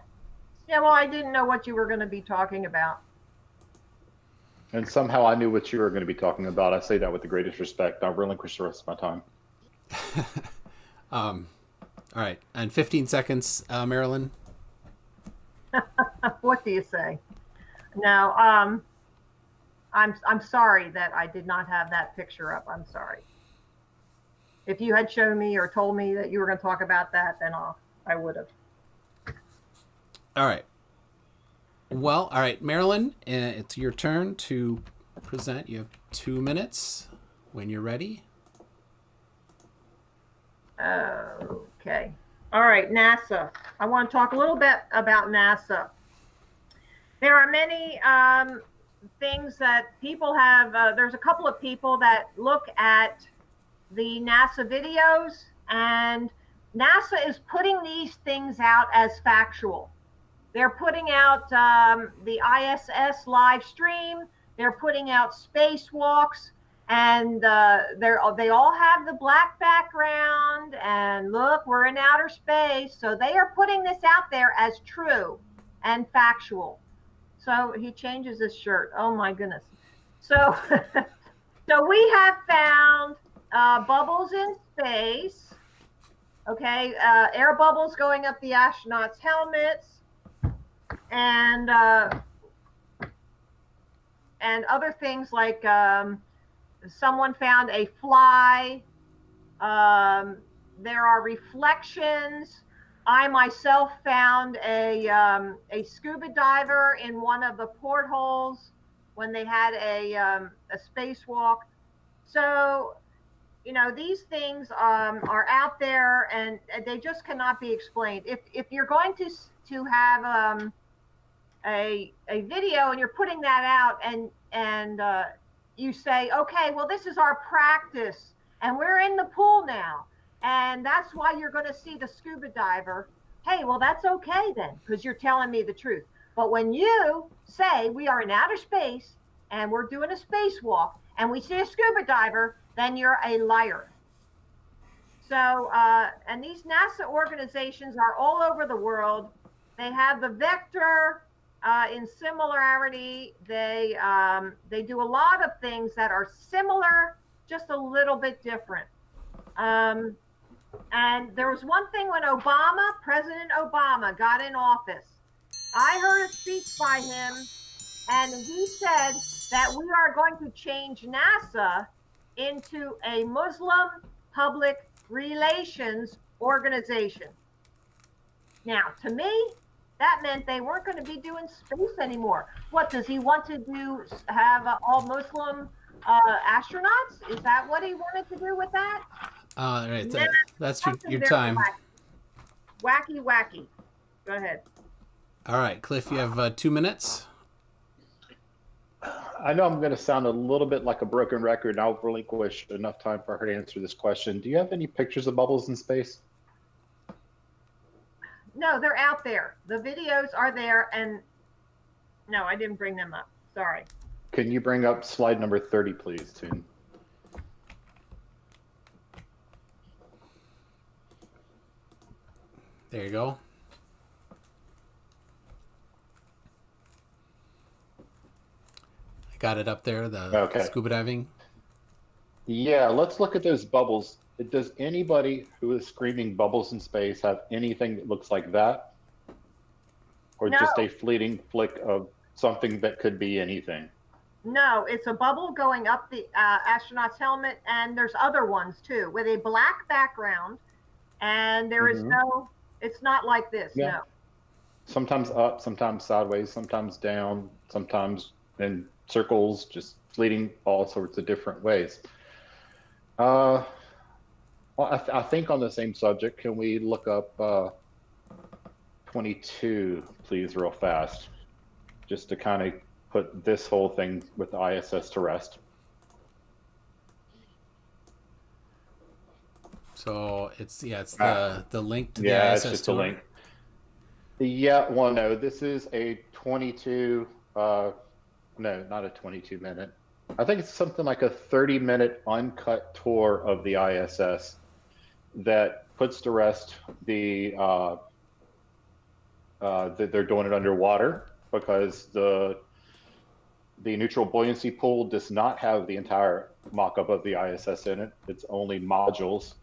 Yeah, well, I didn't know what you were going to be talking about. And somehow I knew what you were going to be talking about. I say that with the greatest respect. I'll relinquish the rest of my time. All right. And 15 seconds, Marilyn. What do you say? No, I'm sorry that I did not have that picture up. I'm sorry. If you had shown me or told me that you were going to talk about that, then I would have. All right. Well, all right, Marilyn, it's your turn to present. You have 2 minutes when you're ready. Okay. All right, NASA. I want to talk a little bit about NASA. There are many things that people have. There's a couple of people that look at the NASA videos, and NASA is putting these things out as factual. They're putting out the ISS live stream. They're putting out spacewalks, and they all have the black background. And look, we're in outer space. So they are putting this out there as true and factual. So he changes his shirt. Oh my goodness. So, so we have found bubbles in space. Okay, air bubbles going up the astronauts' helmets. And other things like someone found a fly. There are reflections. I myself found a scuba diver in one of the portholes when they had a spacewalk. So, you know, these things are out there, and they just cannot be explained. If you're going to have a video and you're putting that out, and you say, okay, well, this is our practice and we're in the pool now, and that's why you're going to see the scuba diver. Hey, well, that's okay then, because you're telling me the truth. But when you say we are in outer space and we're doing a spacewalk and we see a scuba diver, then you're a liar. So, and these NASA organizations are all over the world. They have the vector in similarity. They do a lot of things that are similar, just a little bit different. And there was one thing when President Obama got in office. I heard a speech by him, and he said that we are going to change NASA into a Muslim public relations organization. Now, to me, that meant they weren't going to be doing space anymore. What does he want to do? Have all Muslim astronauts? Is that what he wanted to do with that? All right, that's your time. Wacky. Go ahead. All right, Cliff, you have 2 minutes. I know I'm going to sound a little bit like a broken record, and I'll relinquish enough time for her to answer this question. Do you have any pictures of bubbles in space? No, they're out there. The videos are there, and no, I didn't bring them up. Sorry. Can you bring up slide number 30, please, Toon? There you go. I got it up there, the scuba diving. Yeah, let's look at those bubbles. Does anybody who is screaming bubbles in space have anything that looks like that? Or No. just a fleeting flick of something that could be anything? No, it's a bubble going up the astronaut's helmet, and there's other ones too, with a black background, and there is no, it's not like this, no. Sometimes up, sometimes sideways, sometimes down, sometimes in circles, just fleeting all sorts of different ways. Well, I think on the same subject, can we look up 22, please, real fast, just to kind of put this whole thing with the ISS to rest. So it's the link to the ISS. It's just a link. Well, no, this is a 22. No, not a 22 minute. I think it's something like a 30-minute uncut tour of the ISS that puts to rest that they're doing it underwater because the neutral buoyancy pool does not have the entire mock-up of the ISS in it. It's only modules.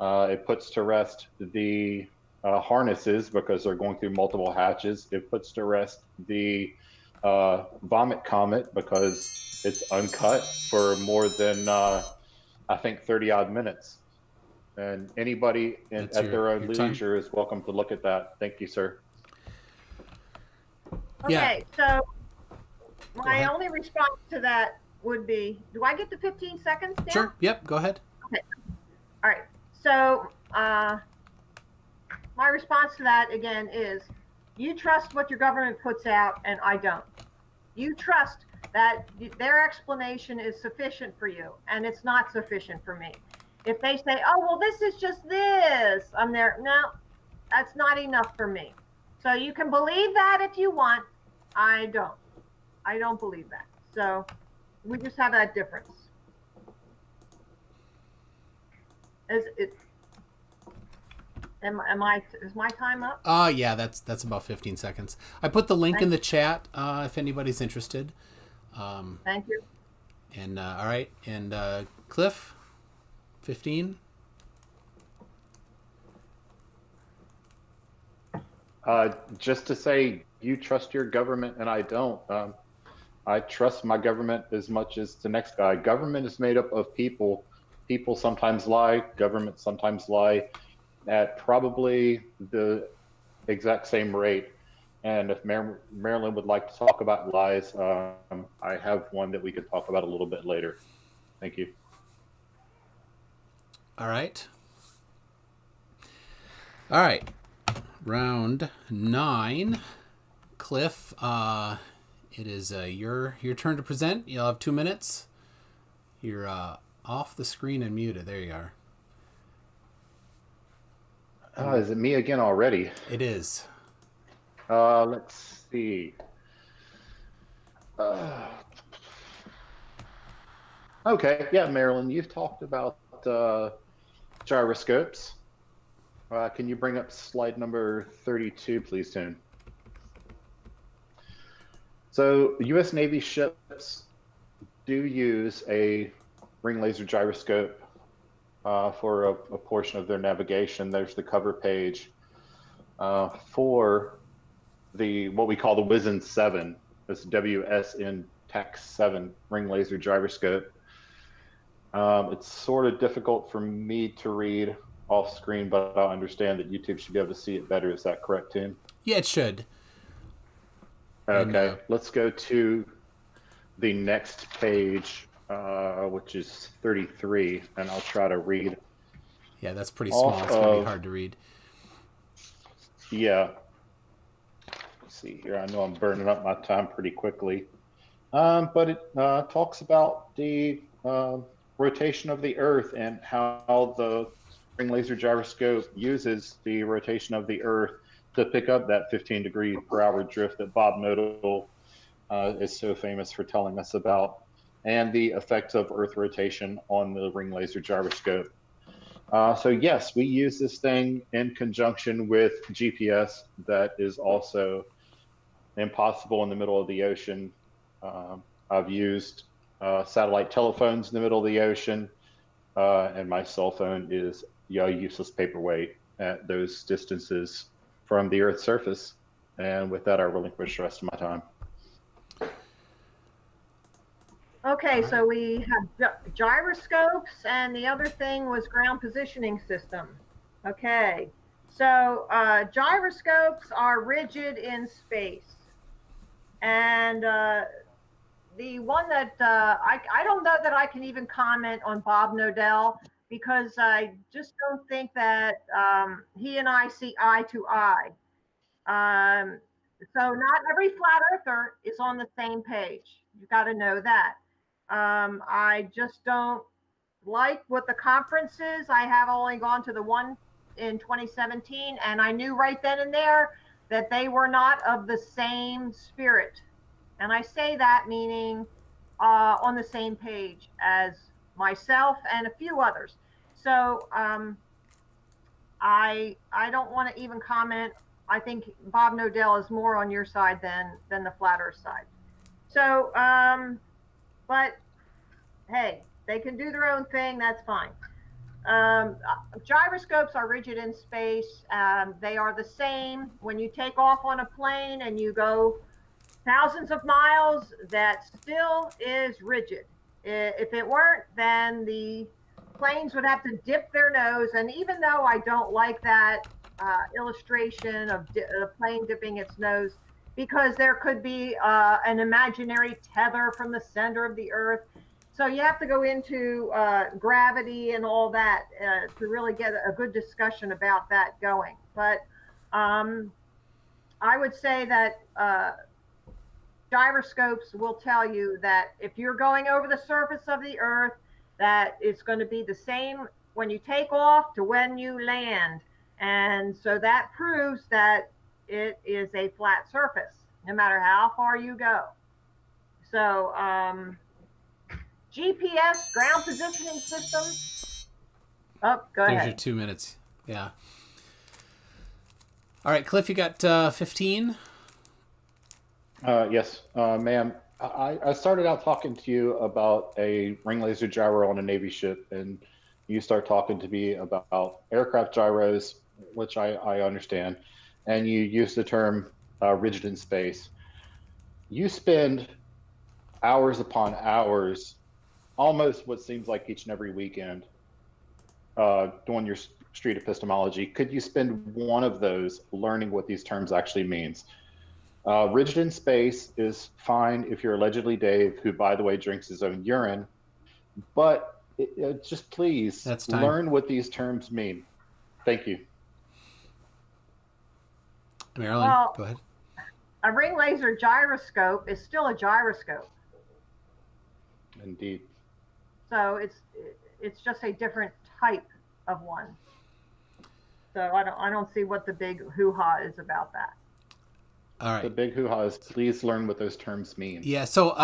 It puts to rest the harnesses because they're going through multiple hatches. It puts to rest the Vomit Comet because it's uncut for more than, I think, 30 odd minutes. And anybody at their own leisure is welcome to look at that. Thank you, sir. Okay, so my only response to that would be, do I get the 15 seconds now? Sure. Yep. Go ahead. Okay. All right. So my response to that again is, you trust what your government puts out, and I don't. You trust that their explanation is sufficient for you, and it's not sufficient for me. If they say, oh, well, this is just this, I'm there. No, that's not enough for me. So you can believe that if you want. I don't. I don't believe that. So we just have that difference. Is my time up? Yeah, that's about 15 seconds. I put the link in the chat if anybody's interested. Thank you. And all right, and Cliff, 15. Just to say, you trust your government and I don't. I trust my government as much as the next guy. Government is made up of people. People sometimes lie. Government sometimes lie at probably the exact same rate. And if Marilyn would like to talk about lies, I have one that we could talk about a little bit later. Thank you. All right. All right. Round 9. Cliff, it is your turn to present. You'll have 2 minutes. You're off the screen and muted. There you are. Is it me again already? It is. Let's see. Okay, yeah, Marilyn, you've talked about gyroscopes. Can you bring up slide number 32, please, Toon? So U.S. Navy ships do use a ring laser gyroscope for a portion of their navigation. There's the cover page for what we call the WSN 7, this WSN TAC 7 ring laser gyroscope. It's sort of difficult for me to read off screen, but I understand that YouTube should be able to see it better. Is that correct, Tim? Yeah, it should. Okay, And, let's go to the next page, which is 33, and I'll try to read. Yeah, that's pretty small. It's going to be hard to read. Yeah. Let's see here. I know I'm burning up my time pretty quickly. But it talks about the rotation of the Earth and how the ring laser gyroscope uses the rotation of the Earth to pick up that 15 degree per hour drift that Bob Nodal is so famous for telling us about, and the effects of Earth rotation on the ring laser gyroscope. So yes, we use this thing in conjunction with GPS that is also impossible in the middle of the ocean. I've used satellite telephones in the middle of the ocean, and my cell phone is a useless paperweight at those distances from the Earth's surface. And with that, I relinquish the rest of my time. Okay, so we have gyroscopes, and the other thing was ground positioning system. Okay, so gyroscopes are rigid in space. And the one that I don't know that I can even comment on Bob Nodal, because I just don't think that he and I see eye to eye. So not every flat earther is on the same page. You've got to know that. I just don't like what the conference is. I have only gone to the one in 2017, and I knew right then and there that they were not of the same spirit. And I say that meaning on the same page as myself and a few others. So I don't want to even comment. I think Bob Nodell is more on your side than the flat Earth side. So, but hey, they can do their own thing. That's fine. Gyroscopes are rigid in space. They are the same when you take off on a plane and you go thousands of miles. That still is rigid. If it weren't, then the planes would have to dip their nose. And even though I don't like that illustration of a plane dipping its nose, because there could be an imaginary tether from the center of the Earth. So you have to go into gravity and all that to really get a good discussion about that going. But I would say that gyroscopes will tell you that if you're going over the surface of the Earth, that it's going to be the same when you take off to when you land. And so that proves that it is a flat surface, no matter how far you go. So GPS, ground positioning system. Oh, go ahead. There's your 2 minutes. Yeah. All right, Cliff, you got 15? Yes, ma'am. I started out talking to you about a ring laser gyro on a Navy ship, and you start talking to me about aircraft gyros, which I understand, and you use the term rigid in space. You spend hours upon hours, almost what seems like each and every weekend, doing your street epistemology. Could you spend one of those learning what these terms actually means? Rigid in space is fine if you're allegedly Dave, who, by the way, drinks his own urine. But just please learn what these terms mean. Thank you. Marilyn, well, go ahead. A ring laser gyroscope is still a gyroscope. Indeed. So it's just a different type of one. So I don't see what the big hoo-ha is about that. All right. The big hoo-ha is please learn what those terms mean. Yeah. So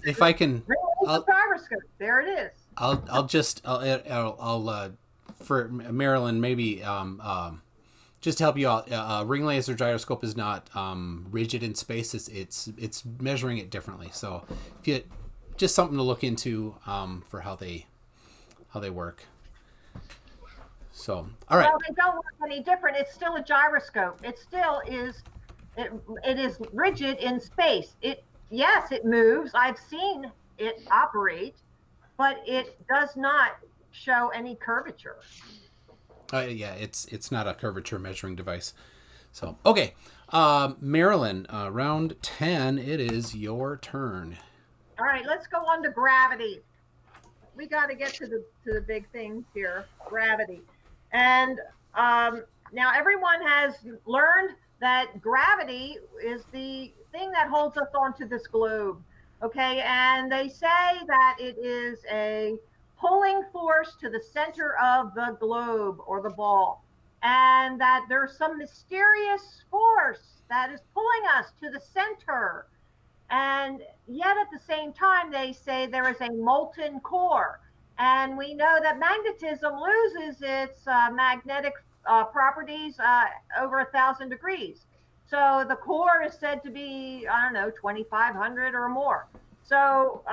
if I can, gyroscope. There it is. I'll for Marilyn maybe just to help you out. Ring laser gyroscope is not rigid in space. It's measuring it differently. So if you just something to look into for how they work. So all right. Well, they don't look any different. It's still a gyroscope. It still is. It is rigid in space. Yes, it moves. I've seen it operate, but it does not show any curvature. Yeah, it's not a curvature measuring device. So okay, Marilyn, round 10. It is your turn. All right, let's go on to gravity. We got to get to the big things here. Gravity, and now everyone has learned that gravity is the thing that holds us onto this globe, okay? And they say that it is a pulling force to the center of the globe or the ball, and that there's some mysterious force that is pulling us to the center. And yet at the same time, they say there is a molten core. And we know that magnetism loses its magnetic properties over 1,000 degrees. So the core is said to be, 2,500 or more. So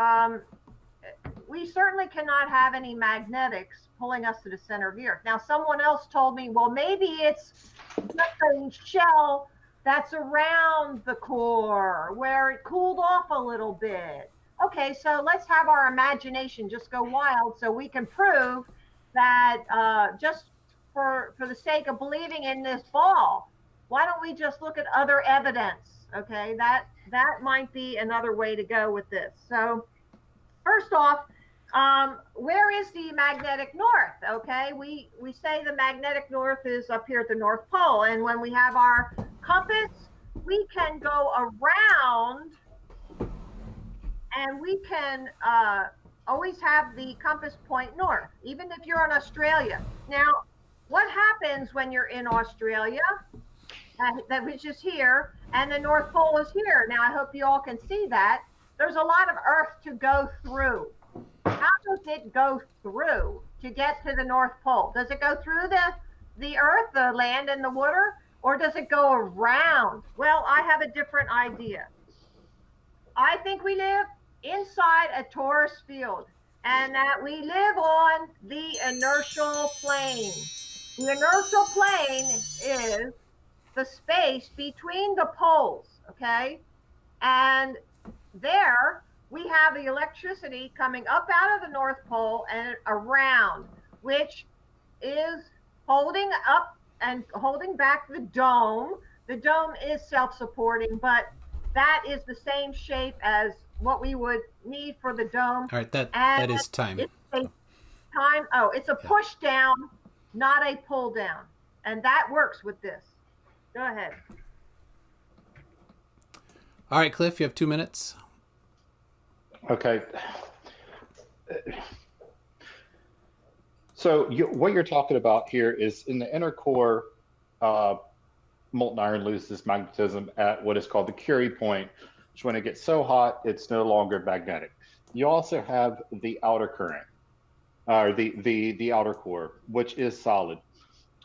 we certainly cannot have any magnetics pulling us to the center of the Earth. Now, someone else told me, well, maybe it's just a shell that's around the core where it cooled off a little bit. Okay, so let's have our imagination just go wild so we can prove that just for the sake of believing in this ball, why don't we just look at other evidence? Okay, that might be another way to go with this. So first off, where is the magnetic north? Okay, we say the magnetic north is up here at the North Pole, and when we have our compass, we can go around and we can always have the compass point north, even if you're in Australia. Now, what happens when you're in Australia, that which is here, and the North Pole is here? Now, I hope you all can see that. there's a lot of Earth to go through. How does it go through to get to the North Pole? Does it go through the Earth, the land and the water, or does it go around? Well, I have a different idea. I think we live inside a torus field and that we live on the inertial plane. The inertial plane is the space between the poles, okay? And there we have the electricity coming up out of the North Pole and around, which is holding up and holding back the dome. The dome is self-supporting, but that is the same shape as what we would need for the dome. All right, that is time. It's a time. Oh, it's a push down, not a pull down, and that works with this. Go ahead. All right, Cliff, you have 2 minutes. Okay. So what you're talking about here is in the inner core, molten iron loses magnetism at what is called the Curie point, which when it gets so hot, it's no longer magnetic. You also have the outer current, or the outer core, which is solid.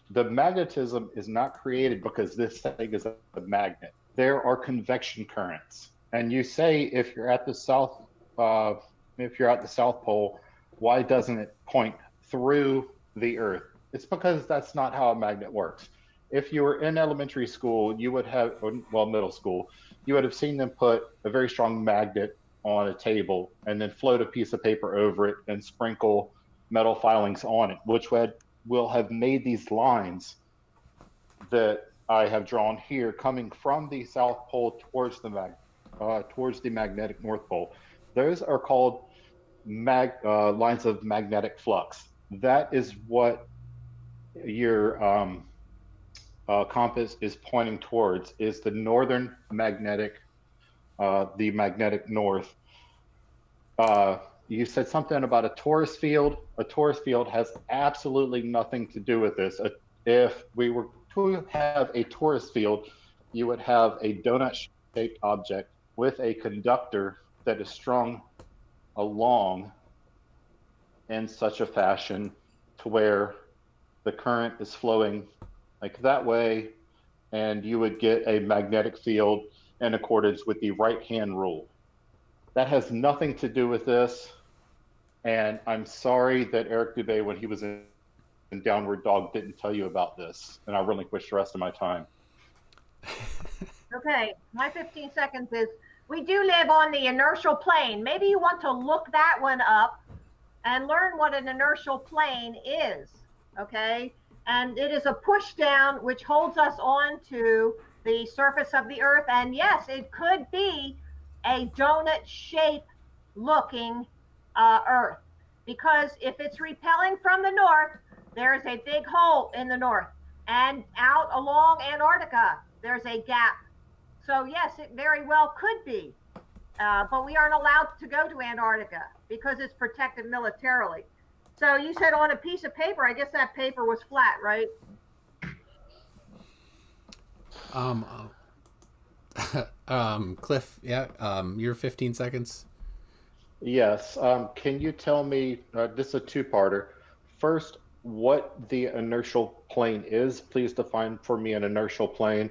The magnetism is not created because this thing is a magnet. There are convection currents, and you say if you're at the south pole, why doesn't it point through the Earth? It's because that's not how a magnet works. If you were in elementary school, you would have, well, middle school, you would have seen them put a very strong magnet on a table and then float a piece of paper over it and sprinkle metal filings on it, which will have made these lines that I have drawn here coming from the South Pole towards the magnetic North Pole. Those are called lines of magnetic flux. That is what your compass is pointing towards, is the northern magnetic, the magnetic north. You said something about a torus field. A torus field has absolutely nothing to do with this. If we were to have a torus field, you would have a donut-shaped object with a conductor that is strung along in such a fashion to where the current is flowing like that way, and you would get a magnetic field in accordance with the right-hand rule. That has nothing to do with this, and I'm sorry that Eric Dubé, when he was in Downward Dog, didn't tell you about this, and I'll relinquish the rest of my time. Okay, my 15 seconds is, we do live on the inertial plane. Maybe you want to look that one up and learn what an inertial plane is, okay? And it is a push down which holds us onto the surface of the Earth. And yes, it could be a donut shape looking Earth, because if it's repelling from the north, there's a big hole in the north, and out along Antarctica, there's a gap. So yes, it very well could be, but we aren't allowed to go to Antarctica because it's protected militarily. So you said on a piece of paper, I guess that paper was flat, right? Cliff, yeah, your 15 seconds. Yes. Can you tell me, this is a two-parter. First, what the inertial plane is? Please define for me an inertial plane.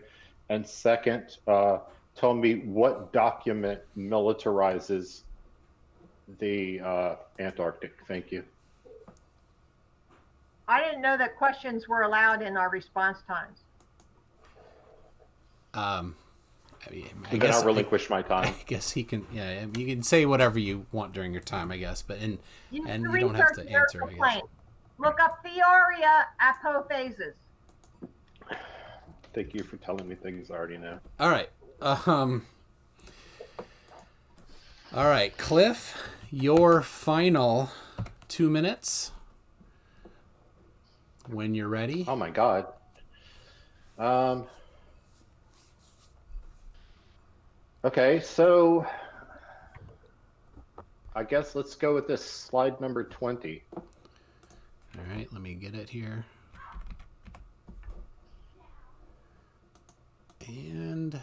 And second, tell me what document militarizes the Antarctic. Thank you. I didn't know that questions were allowed in our response times. I guess I'll relinquish my time. I guess he can. Yeah, you can say whatever you want during your time, I guess. But you don't have to answer. I guess. Look up Theoria apophases. Thank you for telling me things I already know. All right. All right, Cliff, your final 2 minutes. When you're ready. Oh my God. Okay, so I guess let's go with this slide number 20. All right, let me get it here. And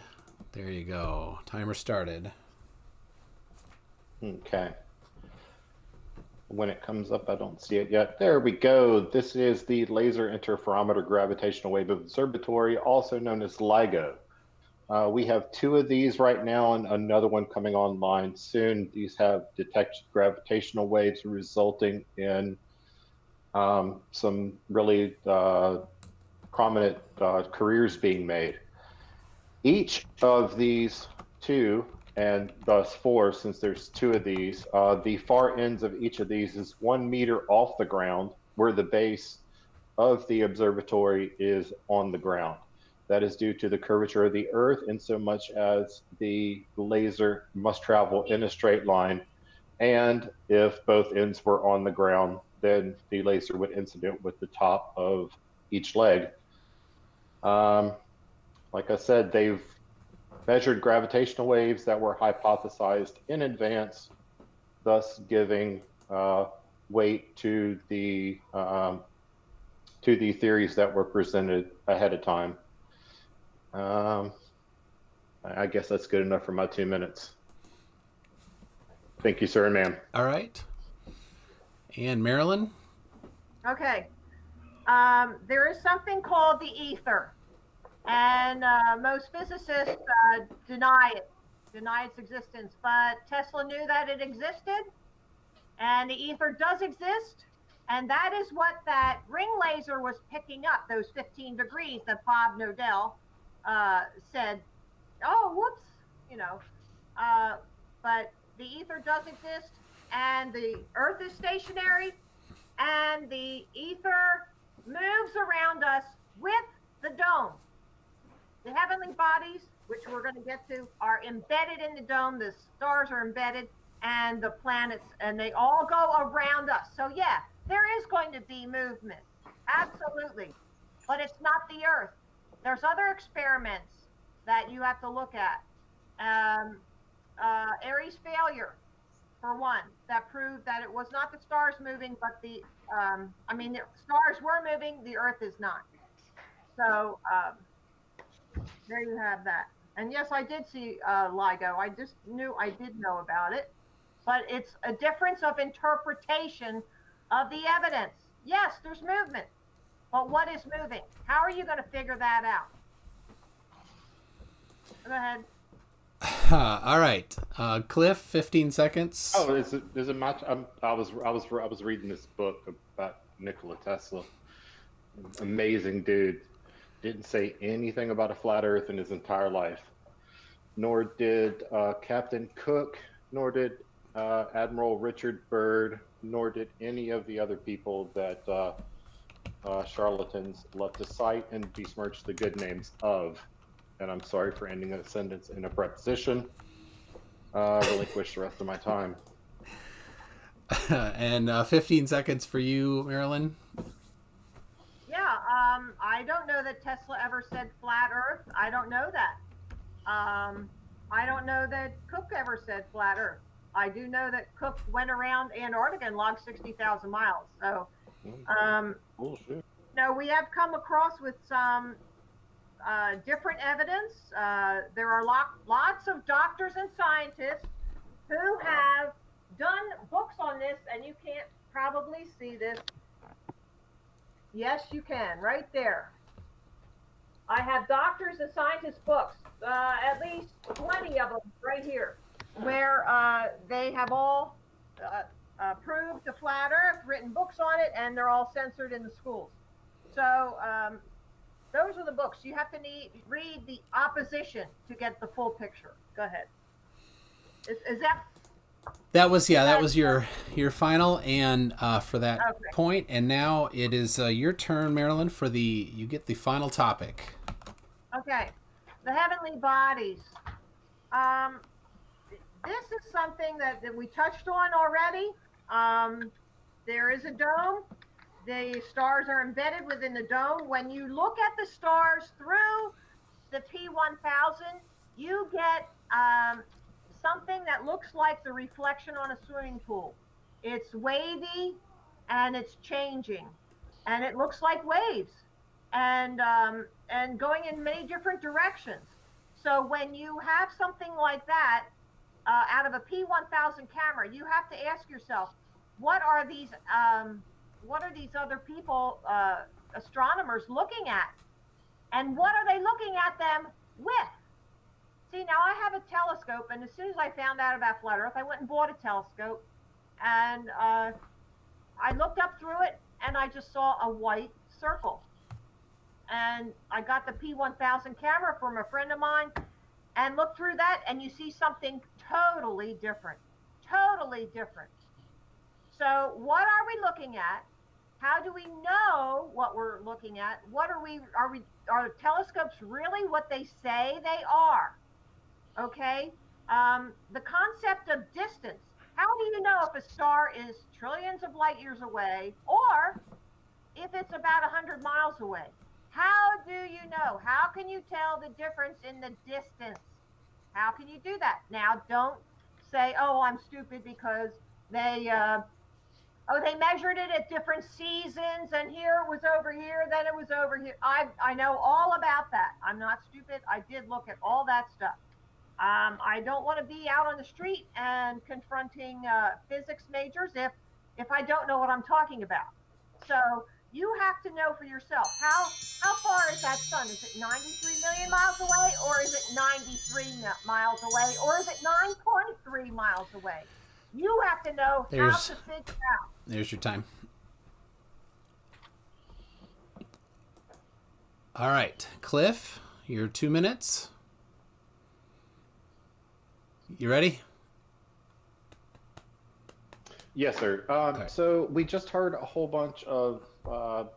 there you go. Timer started. Okay. When it comes up, I don't see it yet. There we go. This is the Laser Interferometer Gravitational Wave Observatory, also known as LIGO. We have 2 of these right now and another one coming online soon. These have detected gravitational waves resulting in some really prominent careers being made. Each of these 2, and thus 4, since there's 2 of these, the far ends of each of these is 1 meter off the ground, where the base of the observatory is on the ground. That is due to the curvature of the Earth, in so much as the laser must travel in a straight line. And if both ends were on the ground, then the laser would incident with the top of each leg. Like I said, they've measured gravitational waves that were hypothesized in advance, thus giving weight to the theories that were presented ahead of time. I guess that's good enough for my 2 minutes. Thank you, sir and ma'am. All right. And Marilyn? Okay. There is something called the ether, and most physicists deny its existence. But Tesla knew that it existed, and the ether does exist, and that is what that ring laser was picking up. Those 15 degrees that Bob Nodell said, "Oh, whoops," you know. But the ether does exist, and the Earth is stationary, and the ether moves around us with the dome. The heavenly bodies, which we're going to get to, are embedded in the dome. The stars are embedded, and the planets, and they all go around us. So yeah, there is going to be movement, absolutely, but it's not the Earth. There's other experiments that you have to look at. Aries failure, for one, that proved that it was not the stars moving, but the stars were moving, the Earth is not. So there you have that. And yes, I did see LIGO. I just knew I did know about it, but it's a difference of interpretation of the evidence. Yes, there's movement, but what is moving? How are you going to figure that out? Go ahead. All right, Cliff. 15 seconds. Oh, is it much? I was reading this book about Nikola Tesla. Amazing dude. Didn't say anything about a flat Earth in his entire life. Nor did Captain Cook. Nor did Admiral Richard Byrd. Nor did any of the other people that charlatans love to cite and besmirch the good names of. And I'm sorry for ending a sentence in a preposition. Relinquish the rest of my time. And 15 seconds for you, Marilyn. Yeah, I don't know that Tesla ever said flat Earth. I don't know that. I don't know that Cook ever said flat Earth. I do know that Cook went around Antarctica and logged 60,000 miles. So, Bullshit. no, we have come across with some different evidence. There are lots of doctors and scientists who have done books on this, and you can't probably see this. Yes, you can, right there. I have doctors and scientists books, at least 20 of them right here, where they have all proved the flat Earth, written books on it, and they're all censored in the schools. So those are the books. You have to read the opposition to get the full picture. Go ahead. Is that? That was your final and for that point. And now it is your turn, Marilyn. You get the final topic. Okay, the heavenly bodies. This is something that we touched on already. There is a dome. The stars are embedded within the dome. When you look at the stars through the P1000, you get something that looks like the reflection on a swimming pool. It's wavy and it's changing, and it looks like waves, and going in many different directions. So when you have something like that, out of a P1000 camera, you have to ask yourself, what are these other people, astronomers, looking at? And what are they looking at them with? See, now I have a telescope, and as soon as I found out about flat Earth, I went and bought a telescope, and I looked up through it, and I just saw a white circle. And I got the P1000 camera from a friend of mine, and looked through that, and you see something totally different. Totally different. So what are we looking at? How do we know what we're looking at? Are telescopes really what they say they are? Okay. The concept of distance. How do you know if a star is trillions of light years away or if it's about 100 miles away? How do you know? How can you tell the difference in the distance? How can you do that? Now, don't say, oh, I'm stupid because they measured it at different seasons, and here it was over here, then it was over here. I know all about that. I'm not stupid. I did look at all that stuff. I don't want to be out on the street and confronting physics majors if I don't know what I'm talking about. So you have to know for yourself, how far is that sun? Is it 93 million miles away, or is it 93 miles away, or is it 9.3 miles away? You have to know how to figure out. There's your time. All right, Cliff, your 2 minutes. You ready? Yes, sir. Okay. So we just heard a whole bunch of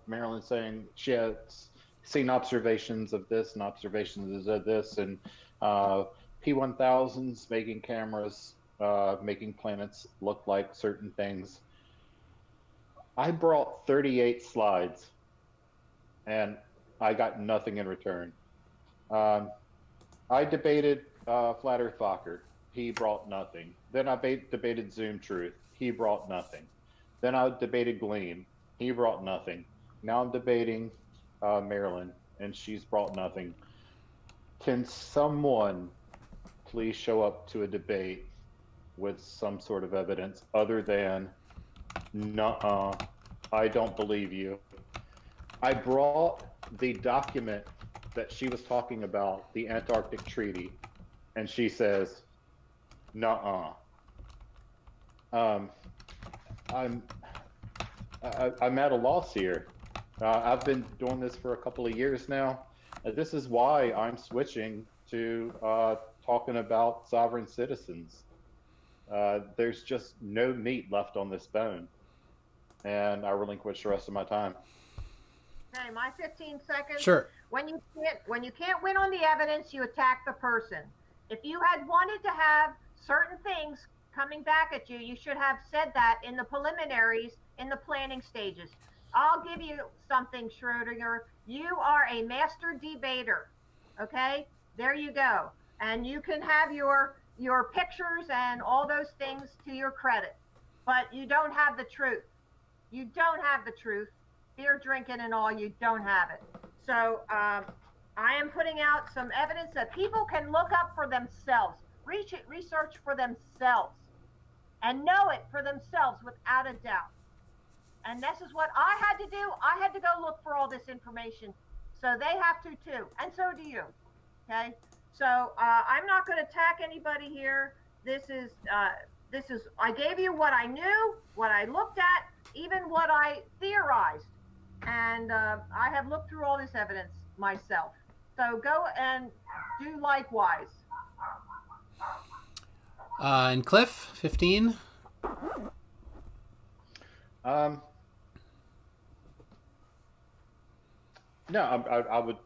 Marilyn saying she has seen observations of this and observations of this, and P1000s making cameras, making planets look like certain things. I brought 38 slides, and I got nothing in return. I debated Flat Earth Fokker. He brought nothing. Then I debated Zoom Truth. He brought nothing. Then I debated Gleam. He brought nothing. Now I'm debating Marilyn, and she's brought nothing. Can someone please show up to a debate with some sort of evidence other than, nuh-uh, I don't believe you? I brought the document that she was talking about, the Antarctic Treaty, and she says, nuh-uh. I'm at a loss here. I've been doing this for a couple of years now. This is why I'm switching to talking about sovereign citizens. There's just no meat left on this bone, and I relinquish the rest of my time. Okay, my 15 seconds. Sure. When you can't win on the evidence, you attack the person. If you had wanted to have certain things coming back at you, you should have said that in the preliminaries, in the planning stages. I'll give you something, Schrodinger. You are a master debater. Okay? There you go. And you can have your pictures and all those things to your credit. But you don't have the truth. You don't have the truth. Beer drinking and all, you don't have it. So I am putting out some evidence that people can look up for themselves, research for themselves, and know it for themselves without a doubt. And this is what I had to do. I had to go look for all this information. So they have to too. And so do you. Okay? So I'm not going to attack anybody here. This is, I gave you what I knew, what I looked at, even what I theorized. And I have looked through all this evidence myself. So go and do likewise. And Cliff, 15. No,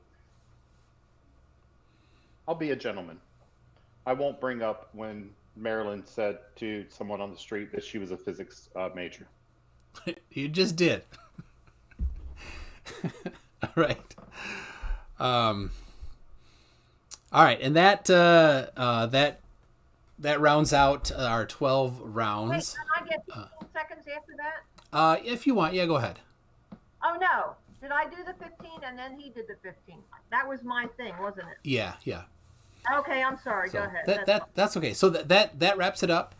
I'll be a gentleman. I won't bring up when Marilyn said to someone on the street that she was a physics major. You just did. All right. All right, and that rounds out our 12 rounds. Wait, can I get 15 seconds after that? If you want, yeah, go ahead. Oh no. Did I do the 15 and then he did the 15? That was my thing, wasn't it? Yeah. Okay, I'm sorry. So Go ahead. that's okay. So that wraps it up.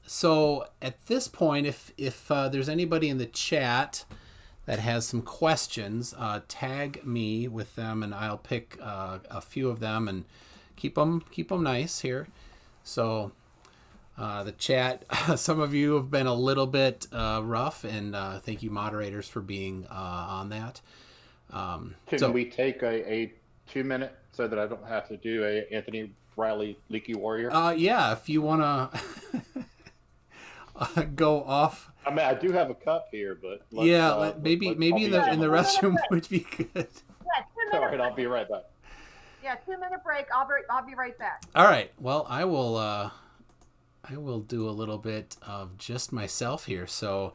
So at this point, if there's anybody in the chat that has some questions, tag me with them, and I'll pick a few of them and keep them nice here. So the chat, some of you have been a little bit rough, and thank you moderators for being on that. Can we take a 2-minute so that I don't have to do a Anthony Riley Leaky Warrior? Yeah, if you want to go off. I mean, I do have a cup here, but maybe in the restroom would be good. Yeah, 2 minutes. All right, I'll be right back. Yeah, 2-minute break. I'll be right back. All right. Well, I will do a little bit of just myself here. So,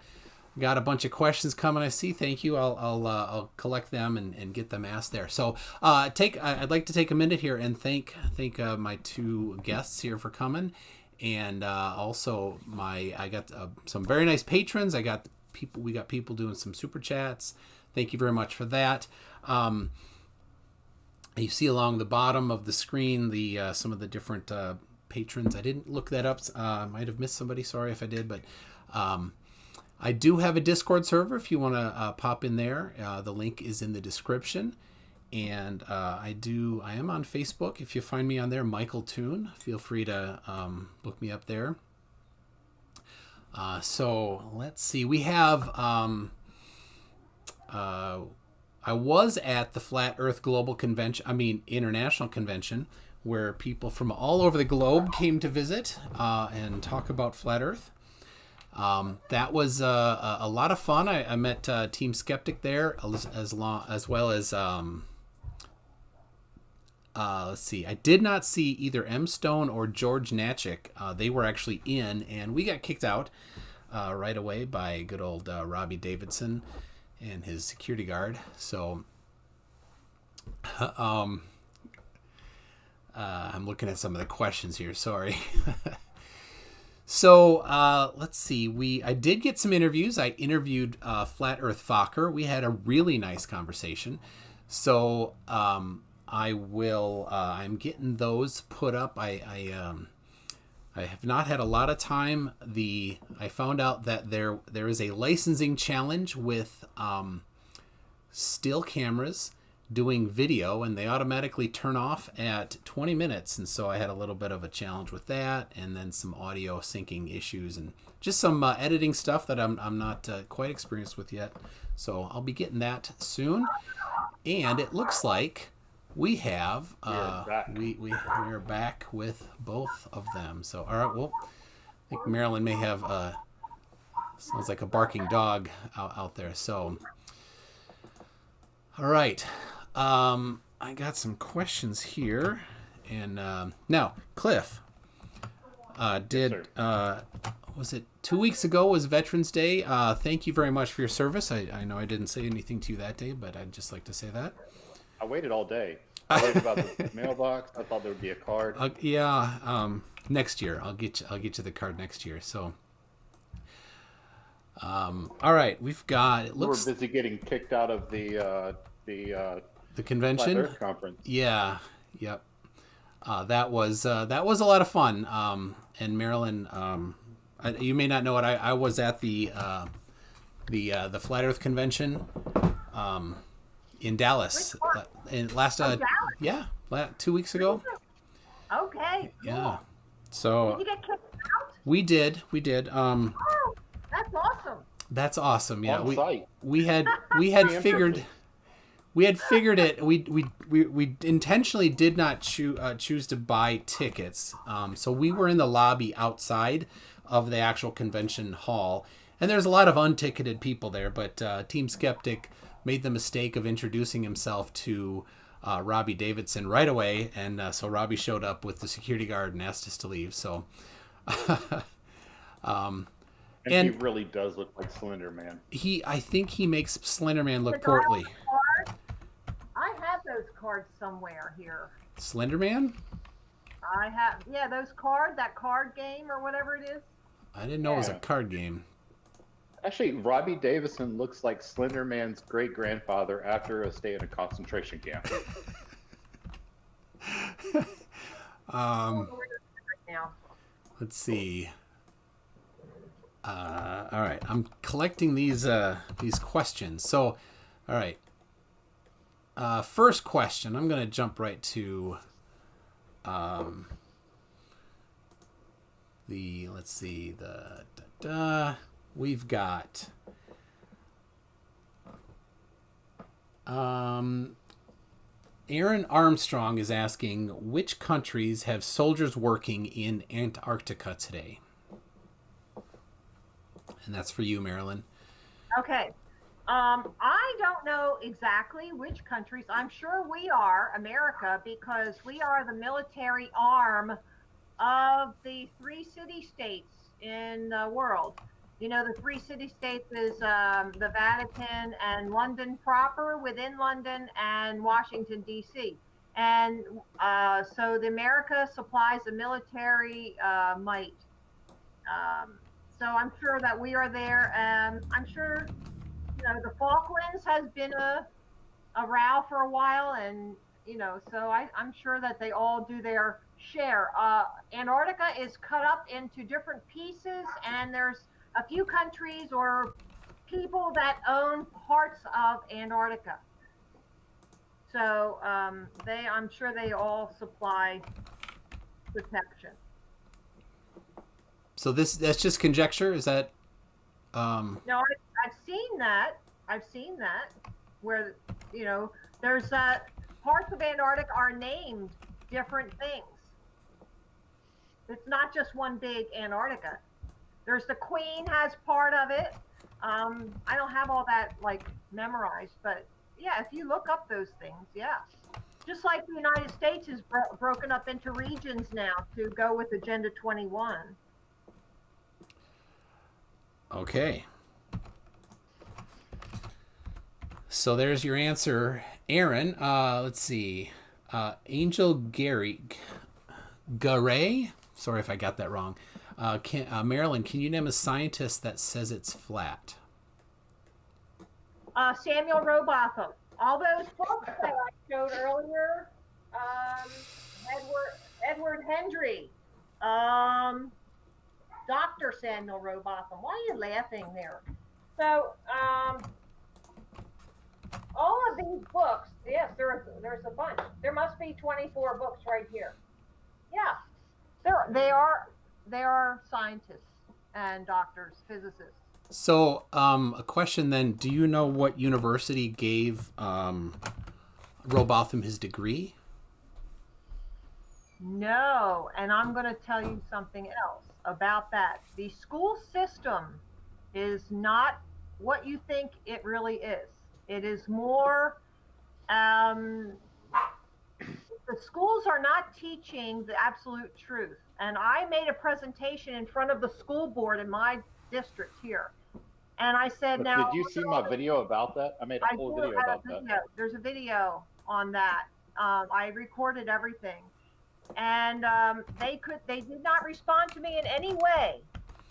got a bunch of questions coming. I see. Thank you. I'll collect them and get them asked there. So, I'd like to take a minute here and thank my two guests here for coming, and also I got some very nice patrons. We got people doing some super chats. Thank you very much for that. You see along the bottom of the screen the some of the different patrons. I didn't look that up. I might have missed somebody. Sorry if I did, but I do have a Discord server if you want to pop in there. The link is in the description. And I am on Facebook. If you find me on there, MCToon, feel free to look me up there. So let's see. We have I was at the Flat Earth Global Convention, International Convention, where people from all over the globe came to visit and talk about Flat Earth. That was a lot of fun. I met Team Skeptic there, as well as let's see. I did not see either M. Stone or George Natchik. They were actually in, and we got kicked out right away by good old Robbie Davidson and his security guard. So I'm looking at some of the questions here. Sorry. So let's see. I did get some interviews. I interviewed Flat Earth Fokker. We had a really nice conversation. So I will. I'm getting those put up. I have not had a lot of time. I found out that there is a licensing challenge with still cameras doing video, and they automatically turn off at 20 minutes. And so I had a little bit of a challenge with that, and then some audio syncing issues, and just some editing stuff that I'm not quite experienced with yet. So I'll be getting that soon. And it looks like we have we're back with both of them. So all right, well, I think Marilyn may have sounds like a barking dog out there. So all right, I got some questions here, and now Cliff, was it 2 weeks ago was Veterans Day? Thank you very much for your service. I know I didn't say anything to you that day, but I'd just like to say that. I waited all day. I waited about the mailbox. I thought there would be a card. Next year I'll get you the card next year. So, all right, we've got. It looks we're busy getting kicked out of the convention. Flat Earth conference. Yeah. Yep. That was a lot of fun. And Marilyn, you may not know it. I was at the Flat Earth convention. In Dallas, Dallas? 2 weeks ago. Okay. Cool. Yeah. So did you get kicked out? We did. Oh, that's awesome. That's awesome. Yeah. On site. We had figured it. We intentionally did not choose to buy tickets. So we were in the lobby outside of the actual convention hall, and there's a lot of unticketed people there. But Team Skeptic made the mistake of introducing himself to Robbie Davidson right away, and so Robbie showed up with the security guard and asked us to leave. So, and he really does look like Slender Man. I think he makes Slender Man look portly. I have those cards somewhere here. Slender Man? I have, that card game or whatever it is. I didn't know it was a card game. Actually, Robbie Davison looks like Slender Man's great-grandfather after a stay in a concentration camp. Um, Right now. let's see. All right, I'm collecting these questions. So, all right. First question. I'm gonna jump right to the. Let's see we've got. Aaron Armstrong is asking, which countries have soldiers working in Antarctica today? And that's for you, Marilyn. Okay. I don't know exactly which countries. I'm sure we are America because we are the military arm of the three city-states in the world. You know, the three city-states is the Vatican and London proper, within London, and Washington, D.C. And so the America supplies the military might. So I'm sure that we are there. I'm sure, you know, the Falklands has been a row for a while, and you know, so I'm sure that they all do their share. Antarctica is cut up into different pieces, and there's a few countries or people that own parts of Antarctica. So I'm sure they all supply protection. So that's just conjecture. Is that? No, I've seen that. I've seen that where, you know, there's parts of Antarctica are named different things. It's not just one big Antarctica. There's the Queen has part of it. I don't have all that like memorized, but yeah, if you look up those things, yeah. Just like the United States is broken up into regions now to go with Agenda 21. Okay. So there's your answer, Aaron. Let's see. Angel Garay. Sorry if I got that wrong. Marilyn, can you name a scientist that says it's flat? Samuel Rowbotham. All those books that I showed earlier. Edward Hendry. Dr. Samuel Rowbotham. Why are you laughing there? So, all of these books, yes, there's a bunch. There must be 24 books right here. Yeah, they are scientists and doctors, physicists. So, a question then: do you know what university gave Rowbotham his degree? No, and I'm going to tell you something else about that. The school system is not what you think it really is. It is more, the schools are not teaching the absolute truth. And I made a presentation in front of the school board in my district here. And I said, now. Did you see my video about that? I made a whole video about that. There's a video on that. I recorded everything. And they did not respond to me in any way.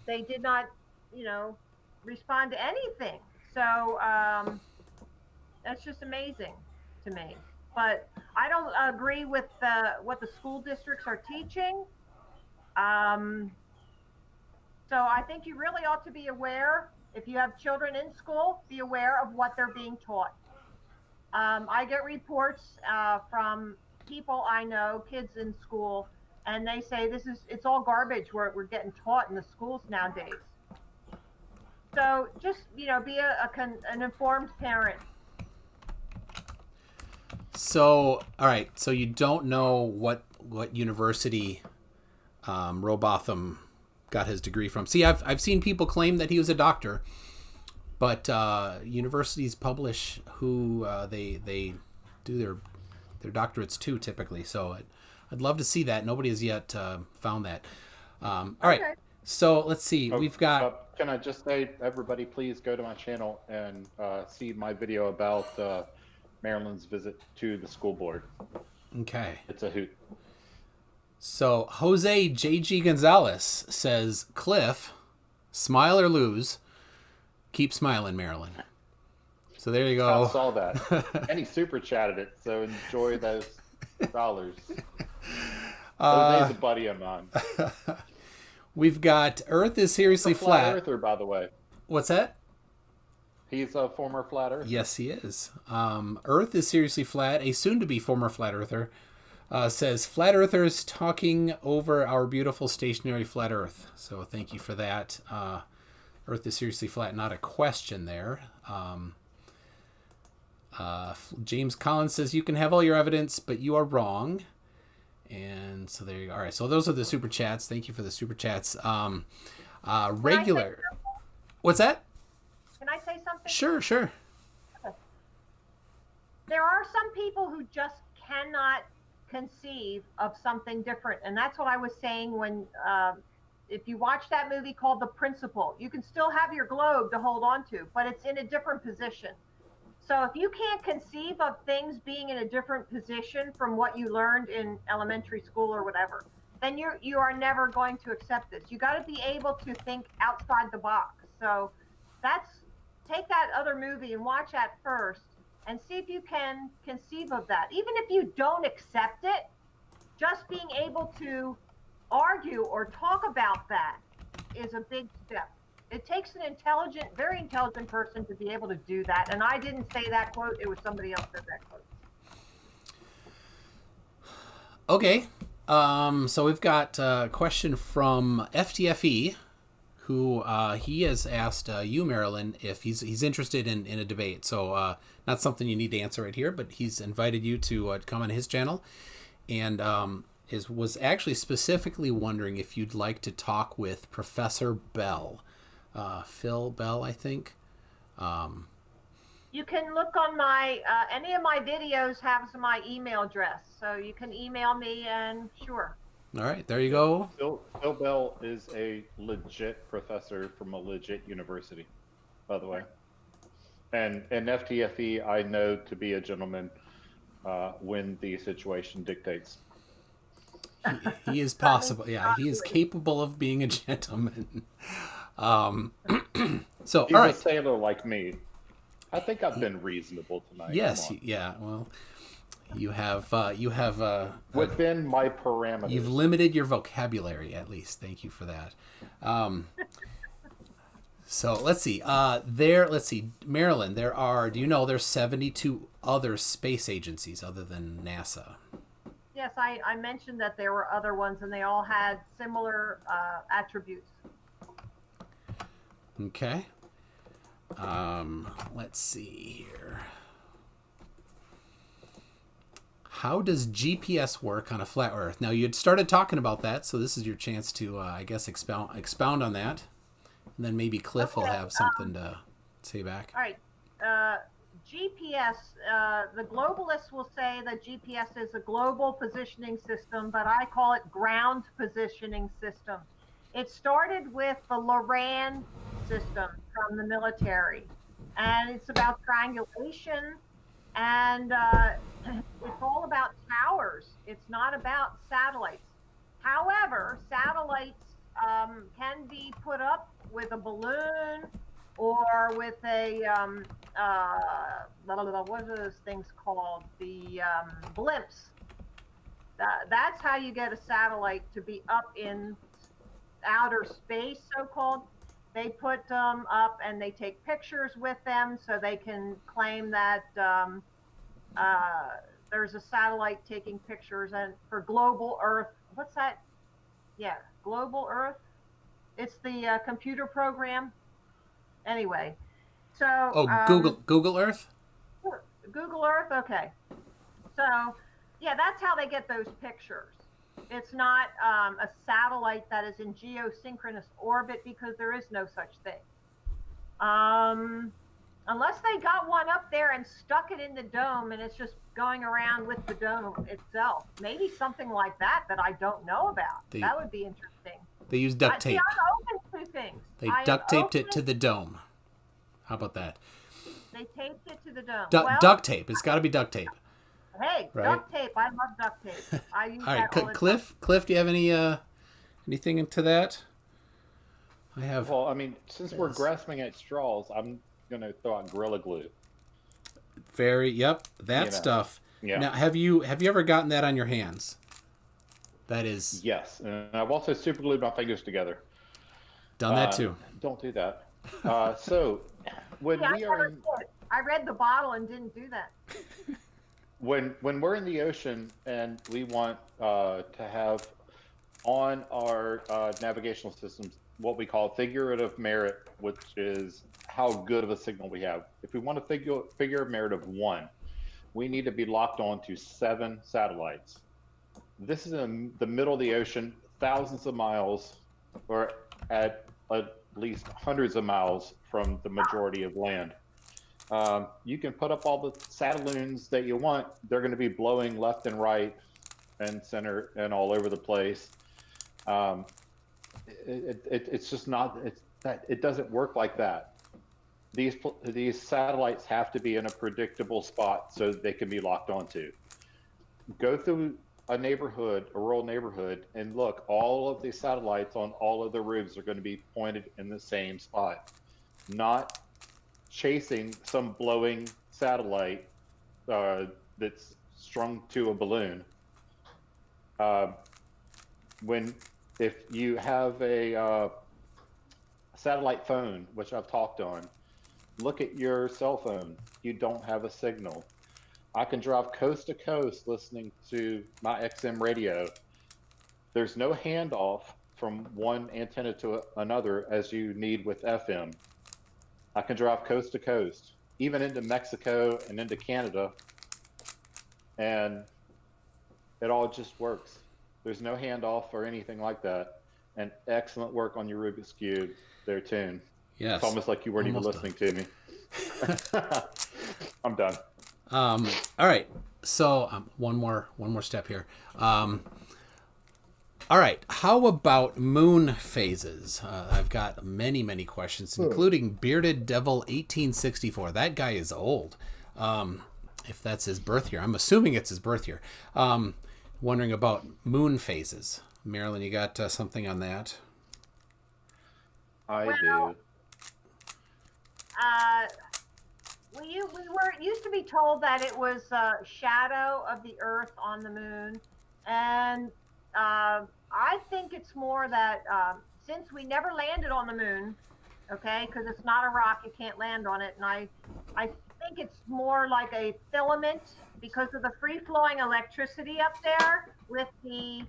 They did not, you know, respond to anything. So that's just amazing to me. But I don't agree with what the school districts are teaching. So I think you really ought to be aware, if you have children in school, be aware of what they're being taught. I get reports from people I know, kids in school, and they say it's all garbage we're getting taught in the schools nowadays. So just, you know, be an informed parent. So, all right. So you don't know what university Rowbotham got his degree from. See, I've seen people claim that he was a doctor, but universities publish who they do their doctorates to typically. So I'd love to see that. Nobody has yet found that. All right. So let's see. We've got. Can I just say, everybody, please go to my channel and see my video about Marilyn's visit to the school board. Okay. It's a hoot. So Jose J.G. Gonzalez says, Cliff, smile or lose, keep smiling, Marilyn. So there you go. I saw that. And he super chatted it, so enjoy those dollars. Jose's a buddy of mine. We've got Earth is seriously He's a flat flat. earther, by the way. What's that? He's a former flat earther. Yes, he is. Earth is seriously flat. A soon-to-be former flat earther says, flat earthers talking over our beautiful stationary flat Earth. So thank you for that. Earth is seriously flat, not a question there. James Collins says, you can have all your evidence, but you are wrong. And so there you go. All right, so those are the super chats. Thank you for the super chats. Regular. What's that? Can I say something? Sure. There are some people who just cannot conceive of something different. And that's what I was saying when, if you watch that movie called The Principal, you can still have your globe to hold on to, but it's in a different position. So if you can't conceive of things being in a different position from what you learned in elementary school or whatever, then you are never going to accept this. You got to be able to think outside the box. So take that other movie and watch that first and see if you can conceive of that. Even if you don't accept it, just being able to argue or talk about that is a big step. It takes an intelligent, very intelligent person to be able to do that. And I didn't say that quote. It was somebody else said that quote. Okay. So we've got a question from FTFE, who he has asked you, Marilyn, if he's interested in a debate. So not something you need to answer right here, but he's invited you to come on his channel. And was actually specifically wondering if you'd like to talk with Professor Bell. Phil Bell, I think. You can look on my, any of my videos has my email address. So you can email me and sure. All right, there you go. Phil Bell is a legit professor from a legit university, by the way. And FTFE, I know to be a gentleman when the situation dictates. He is possible. Yeah, he is capable of being a gentleman. So, He's all right. a sailor like me. I think I've been reasonable tonight. Yes, yeah. Well, you have within my parameters. You've limited your vocabulary, at least. Thank you for that. So let's see. Marilyn, there's 72 other space agencies other than NASA. Yes, I mentioned that there were other ones and they all had similar attributes. Okay. Let's see here. How does GPS work on a flat Earth? Now, you had started talking about that, so this is your chance to, I guess, expound on that. And then maybe Cliff will have something to say back. All right. GPS, the globalists will say that GPS is a global positioning system, but I call it ground positioning system. It started with the Loran system from the military, and it's about triangulation, and it's all about towers. It's not about satellites. However, satellites can be put up with a balloon or with a what are those things called? The blimps. That's how you get a satellite to be up in outer space, so-called. They put them up and they take pictures with them so they can claim that there's a satellite taking pictures. And for Global Earth, what's that? Yeah, Global Earth. It's the computer program. Anyway, so Google Earth. Google Earth. Okay. So yeah, that's how they get those pictures. It's not a satellite that is in geosynchronous orbit because there is no such thing. Unless they got one up there and stuck it in the dome and it's just going around with the dome itself. Maybe something like that I don't know about. That would be interesting. They use duct tape. I'm open to things. They duct taped it to the dome. How about that? They taped it to the dome. Duct tape. It's got to be duct tape. Hey, right? Duct tape. I love duct tape. I use all right, that all the Cliff. time. Cliff, do you have anything into that? I have. Well, I mean, since we're grasping at straws, I'm going to throw out Gorilla Glue. That stuff. Yeah. Now, have you ever gotten that on your hands? That is Yes, and I've also super glued my fingers together. done that too. Don't do that. So when See, I we are never in did. I read the bottle and didn't do that. when we're in the ocean and we want to have on our navigational systems what we call figurative merit, which is how good of a signal we have. If we want a figure of merit of 1, we need to be locked on to 7 satellites. This is in the middle of the ocean, thousands of miles, or at least hundreds of miles from the majority of land. You can put up all the satelloons that you want. They're going to be blowing left and right and center and all over the place. It's just not. It doesn't work like that. These satellites have to be in a predictable spot so they can be locked onto. Go through a neighborhood, a rural neighborhood, and look. All of the satellites on all of the roofs are going to be pointed in the same spot, not chasing some blowing satellite that's strung to a balloon. If you have a satellite phone, which I've talked on, look at your cell phone. You don't have a signal. I can drive coast to coast listening to my XM radio. There's no handoff from one antenna to another as you need with FM. I can drive coast to coast, even into Mexico and into Canada, and it all just works. There's no handoff or anything like that. And excellent work on your Rubik's Cube there, Toon. Yes. It's almost like you weren't even listening to me. I'm done. All right. So one more step here. All right. How about moon phases? I've got many questions, including Bearded Devil 1864. That guy is old. If that's his birth year, I'm assuming it's his birth year. Wondering about moon phases. Marilyn, you got something on that? I Well, do. We were used to be told that it was a shadow of the Earth on the moon, and I think it's more that since we never landed on the moon, okay, because it's not a rock, you can't land on it, and I think it's more like a filament because of the free flowing electricity up there with the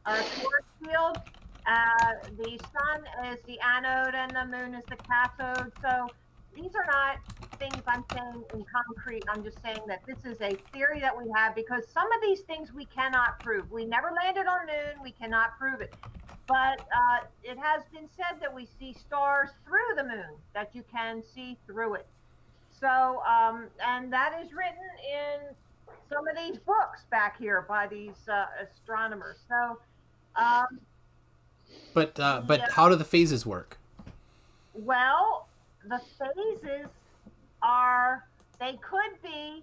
torus field. The sun is the anode and the moon is the cathode. So these are not things I'm saying in concrete. I'm just saying that this is a theory that we have because some of these things we cannot prove. We never landed on the moon. We cannot prove it. But it has been said that we see stars through the moon, that you can see through it. So, and that is written in some of these books back here by these astronomers. So, But how do the phases work? well, the phases are, they could be,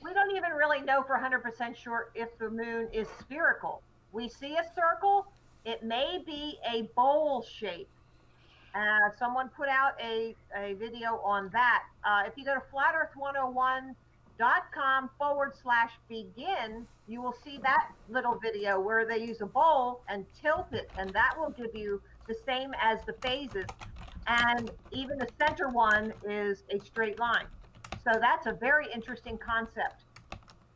we don't even really know for 100% sure if the moon is spherical. We see a circle, it may be a bowl shape. Someone put out a video on that. If you go to flatearth101.com/begin, you will see that little video where they use a bowl and tilt it, and that will give you the same as the phases. And even the center one is a straight line. So that's a very interesting concept.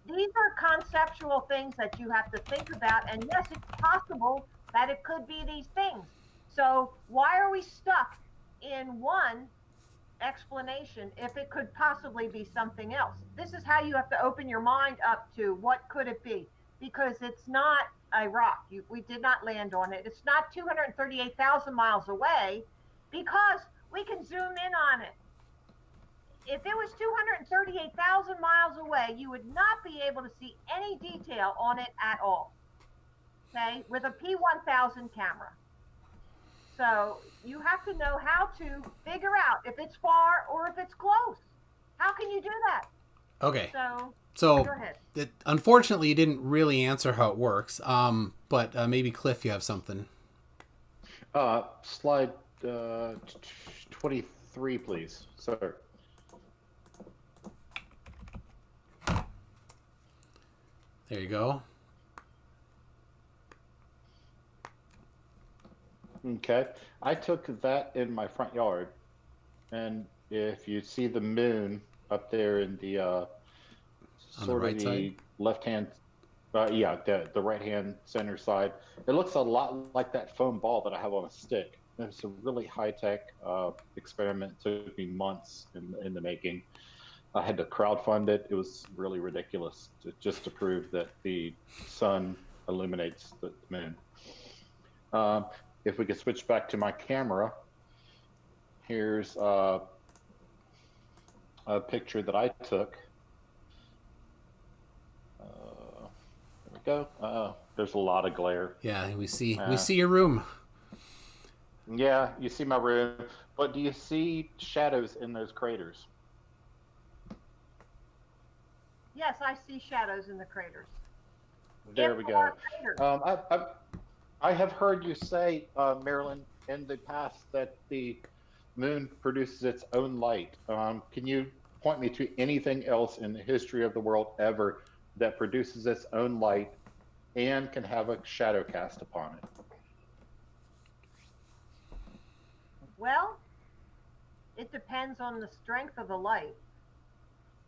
These are conceptual things that you have to think about. And yes, it's possible that it could be these things. So why are we stuck in one explanation if it could possibly be something else? This is how you have to open your mind up to what could it be, because it's not a rock. We did not land on it. It's not 238,000 miles away, because we can zoom in on it. If it was 238,000 miles away, you would not be able to see any detail on it at all, okay, with a P1000 camera. So you have to know how to figure out if it's far or if it's close. How can you do that? Okay. So go ahead. Unfortunately, you didn't really answer how it works. But maybe Cliff, you have something. Slide 23, please, sir. There you go. Okay. I took that in my front yard, and if you see the moon up there in the On the sort of right side? the left hand, yeah, the right hand center side, it looks a lot like that foam ball that I have on a stick. It's a really high tech experiment. It took me months in the making. I had to crowdfund it. It was really ridiculous just to prove that the sun illuminates the moon. Um, if we could switch back to my camera, here's a picture that I took. There we go. There's a lot of glare. Yeah, we see your room. Yeah, you see my room, but do you see shadows in those craters? Yes, I see shadows in the craters. There In we the go. craters. I have heard you say, Marilyn, in the past that the moon produces its own light. Can you point me to anything else in the history of the world ever that produces its own light and can have a shadow cast upon it? Well, it depends on the strength of the light.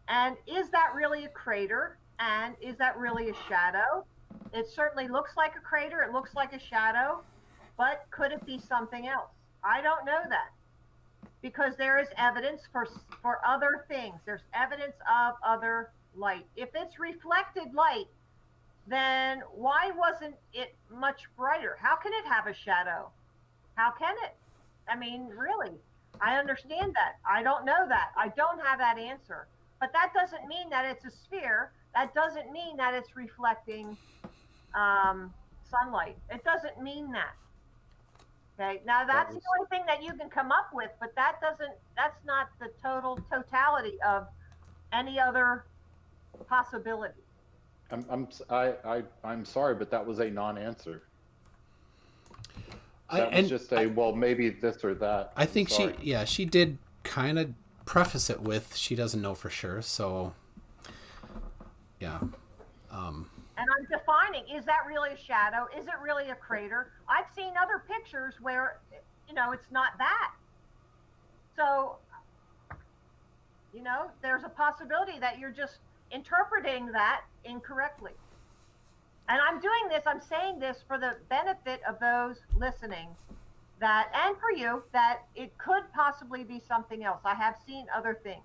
And is that really a crater? And is that really a shadow? It certainly looks like a crater. It looks like a shadow. But could it be something else? I don't know that because there is evidence for other things. There's evidence of other light. If it's reflected light, then why wasn't it much brighter? How can it have a shadow? How can it? I mean, really, I understand that. I don't know that. I don't have that answer. But that doesn't mean that it's a sphere. That doesn't mean that it's reflecting sunlight. It doesn't mean that. Okay. Now That that's the was only thing that you can come up with, but that's not the totality of any other possibility. I'm sorry, but that was a non-answer. I That was and just a, well, maybe this or that. I I'm think sorry. she did kind of preface it with she doesn't know for sure. So yeah. And I'm defining, is that really a shadow? Is it really a crater? I've seen other pictures where, it's not that. So, there's a possibility that you're just interpreting that incorrectly. And I'm saying this for the benefit of those listening and for you, that it could possibly be something else. I have seen other things.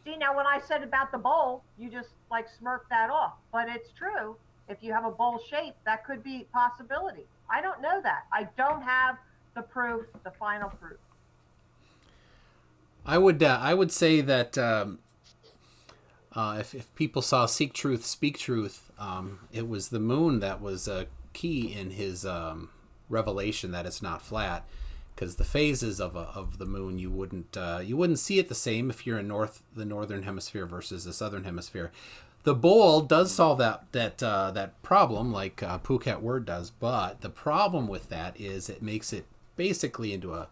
See, now when I said about the bowl, you just like smirked that off. But it's true. If you have a bowl shape, that could be a possibility. I don't know that. I don't have the proof, the final proof. I would say that if people saw Seek Truth, Speak Truth, it was the moon that was key in his revelation that it's not flat, because the phases of the moon you wouldn't see it the same if you're in the northern hemisphere versus the southern hemisphere. The bowl does solve that problem, like Phuket Word does, but the problem with that is it makes it basically into a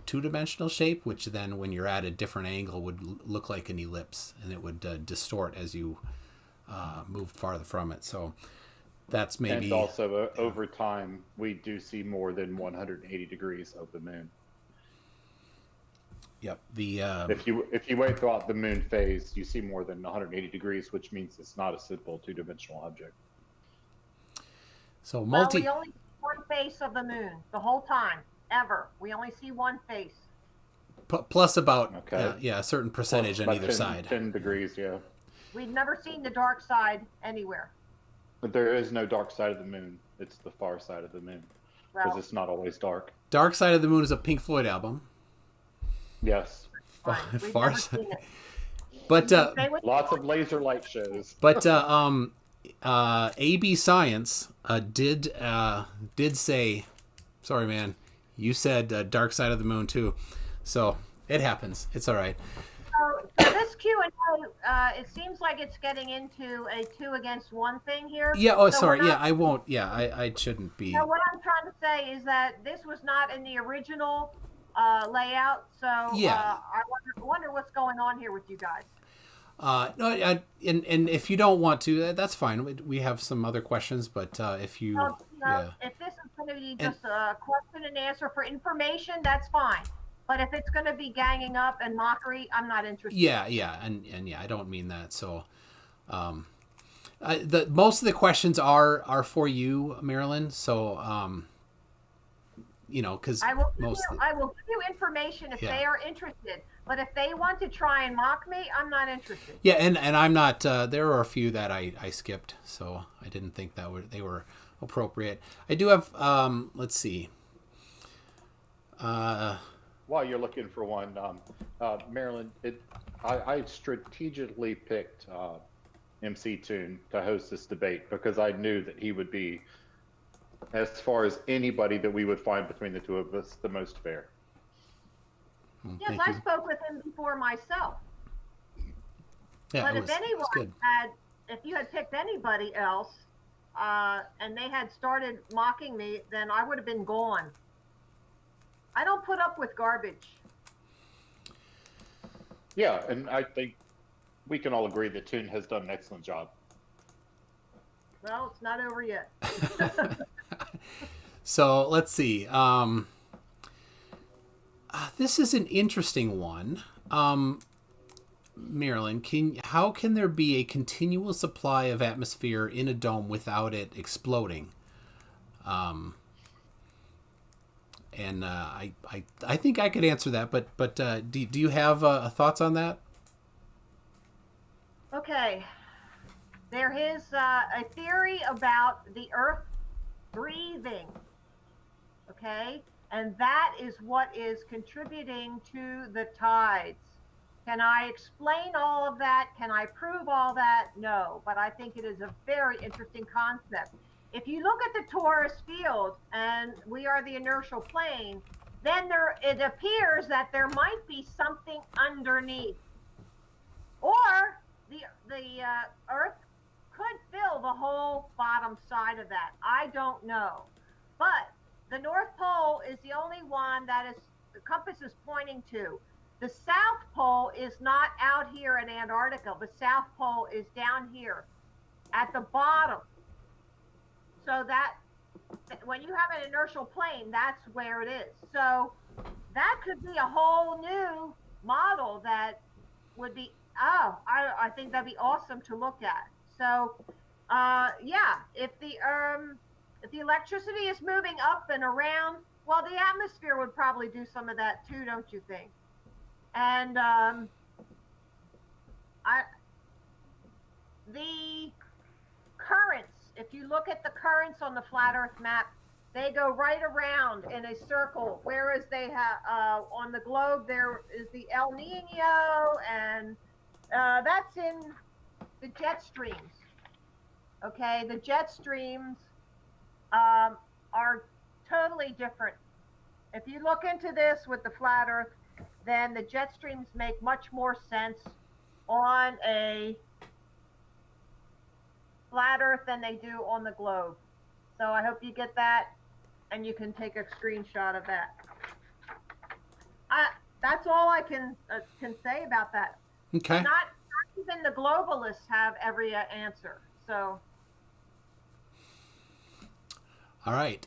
two-dimensional shape, which then when you're at a different angle would look like an ellipse, and it would distort as you move farther from it. So that's maybe. And also, over time, we do see more than 180 degrees of the moon. Yep. If you wait throughout the moon phase, you see more than 180 degrees, which means it's not a simple two-dimensional object. So Well, we only see one face of the moon the whole time, ever. We only see one face. Plus about Okay. a certain percentage on About either 10 side. 10 degrees, yeah. We've never seen the dark side anywhere. But there is no dark side of the moon. It's the far side of the moon, because Well, it's not always dark. Dark Side of the Moon is a Pink Floyd album. Yes. fine. We've Far never side. seen it. But Say what you Lots want. of laser light shows. AB Science did say, sorry man, you said Dark Side of the Moon too, so it happens. It's all right. So this Q&A, it seems like it's getting into a 2 against 1 thing here. Yeah. Oh, So sorry. we're Yeah, not- I won't. Yeah, I shouldn't be. So what I'm trying to say is that this was not in the original layout. So Yeah. I wonder what's going on here with you guys. No, and if you don't want to, that's fine. We have some other questions, but if you, Well, yeah, if this is going to be just a question and answer for information, that's fine. But if it's going to be ganging up and mockery, I'm not interested. Yeah, and yeah, I don't mean that. So, the most of the questions are for you, Marilyn. So, because I will give you information if they are interested. But if they want to try and mock me, I'm not interested. Yeah, and I'm not. There are a few that I skipped, so I didn't think they were appropriate. I do have. Let's see. While you're looking for one, Marilyn, I strategically picked MCToon to host this debate because I knew that he would be, as far as anybody that we would find between the two of us, the most fair. Yes, I spoke with him before myself. Yeah, but if you had picked anybody else, and they had started mocking me, then I would have been gone. I don't put up with garbage. Yeah, and I think we can all agree that Toon has done an excellent job. Well, it's not over yet. So let's see. This is an interesting one. Marilyn, how can there be a continual supply of atmosphere in a dome without it exploding? And I think I could answer that, but do you have thoughts on that? Okay. There is a theory about the Earth breathing. Okay? And that is what is contributing to the tides. Can I explain all of that? Can I prove all that? No, but I think it is a very interesting concept. If you look at the torus field and we are the inertial plane, then it appears that there might be something underneath. Or the Earth could fill the whole bottom side of that. I don't know. But the North Pole is the only one that the compass is pointing to. The South Pole is not out here in Antarctica. The South Pole is down here at the bottom. So that when you have an inertial plane, that's where it is. So that could be a whole new model that would be, I think that'd be awesome to look at. So, yeah, if the electricity is moving up and around, well, the atmosphere would probably do some of that too, don't you think? And the currents, if you look at the currents on the flat Earth map, they go right around in a circle, whereas they have on the globe there is the El Nino, and that's in the jet streams. Okay, the jet streams are totally different. If you look into this with the flat Earth, then the jet streams make much more sense on a flat Earth than they do on the globe. So I hope you get that, and you can take a screenshot of that. That's all I can say about that. Okay. Not even the globalists have every answer. So. All right.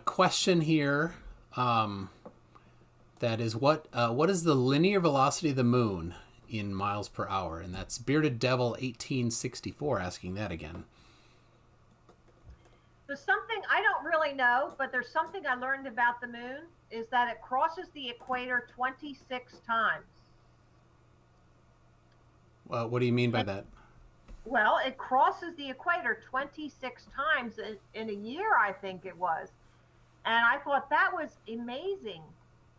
Question here. That is what is the linear velocity of the moon in miles per hour? And that's Bearded Devil 1864 asking that again. So something I don't really know, but there's something I learned about the moon is that it crosses the equator 26 times. Well, what do you mean by that? Well, it crosses the equator 26 times in a year, I think it was. And I thought that was amazing.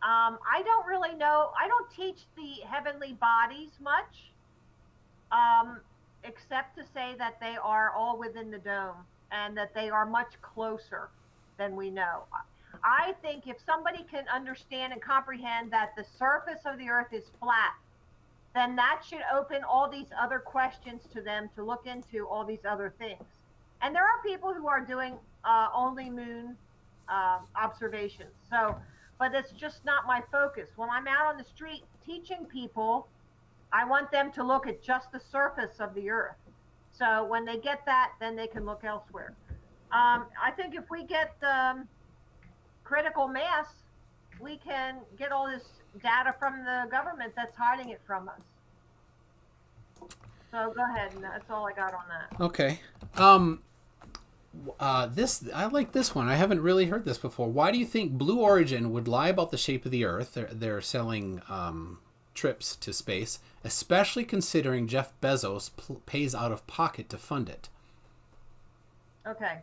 I don't really know. I don't teach the heavenly bodies much, except to say that they are all within the dome and that they are much closer than we know. I think if somebody can understand and comprehend that the surface of the Earth is flat, then that should open all these other questions to them to look into all these other things. And there are people who are doing only moon observations. So, but it's just not my focus. When I'm out on the street teaching people, I want them to look at just the surface of the Earth. So when they get that, then they can look elsewhere. I think if we get critical mass, we can get all this data from the government that's hiding it from us. So go ahead, and that's all I got on that. Okay. This I like this one. I haven't really heard this before. Why do you think Blue Origin would lie about the shape of the Earth? They're selling trips to space, especially considering Jeff Bezos pays out of pocket to fund it. Okay.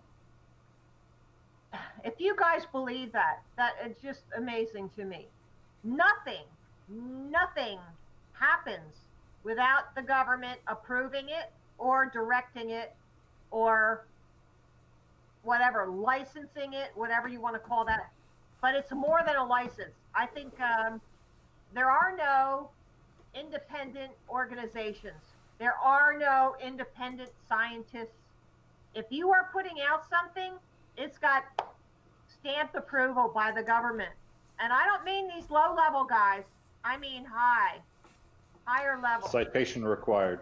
If you guys believe that it's just amazing to me. Nothing happens without the government approving it or directing it or whatever, licensing it, whatever you want to call that. But it's more than a license. I think there are no independent organizations. There are no independent scientists. If you are putting out something, it's got stamped approval by the government. And I don't mean these low-level guys. I mean higher level. Citation required.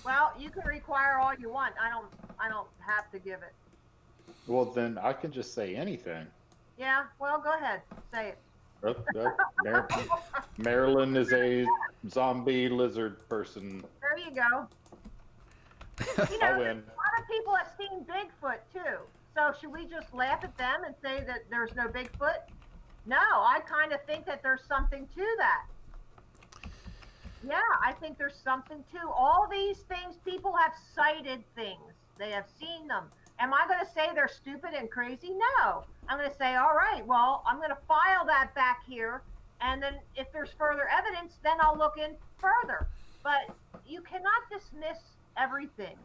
Well, you can require all you want. I don't have to give it. Well, then I can just say anything. Yeah, well, go ahead. Say it. Marilyn is a zombie lizard person. There you go. You know, I'll win. a lot of people have seen Bigfoot too. So should we just laugh at them and say that there's no Bigfoot? No, I kind of think that there's something to that. Yeah, I think there's something to all these things. People have cited things. They have seen them. Am I going to say they're stupid and crazy? No. I'm going to say, all right, well, I'm going to file that back here. And then if there's further evidence, then I'll look in further. But you cannot dismiss everything.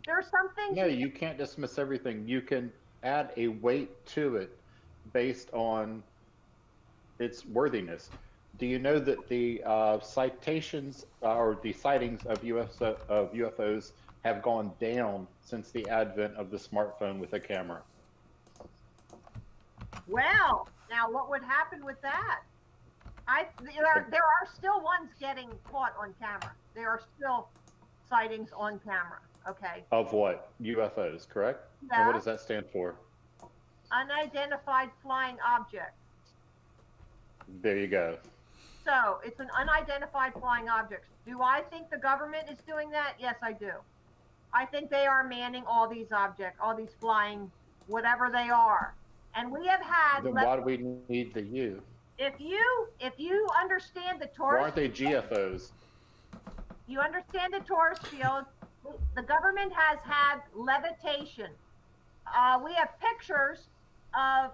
There are some things. No, you can't dismiss everything. You can add a weight to it based on its worthiness. Do you know that the citations or the sightings of UFOs have gone down since the advent of the smartphone with a camera? Well, now what would happen with that? There are still ones getting caught on camera. There are still sightings on camera. Okay. Of what? UFOs, correct? Yeah. And what does that stand for? Unidentified flying object. There you go. So it's an unidentified flying object. Do I think the government is doing that? Yes, I do. I think they are manning all these objects, all these flying, whatever they are. And we have had. Then why do we need the U? If you understand the torus. Why aren't they GFOs? You understand the torus field. The government has had levitation. We have pictures of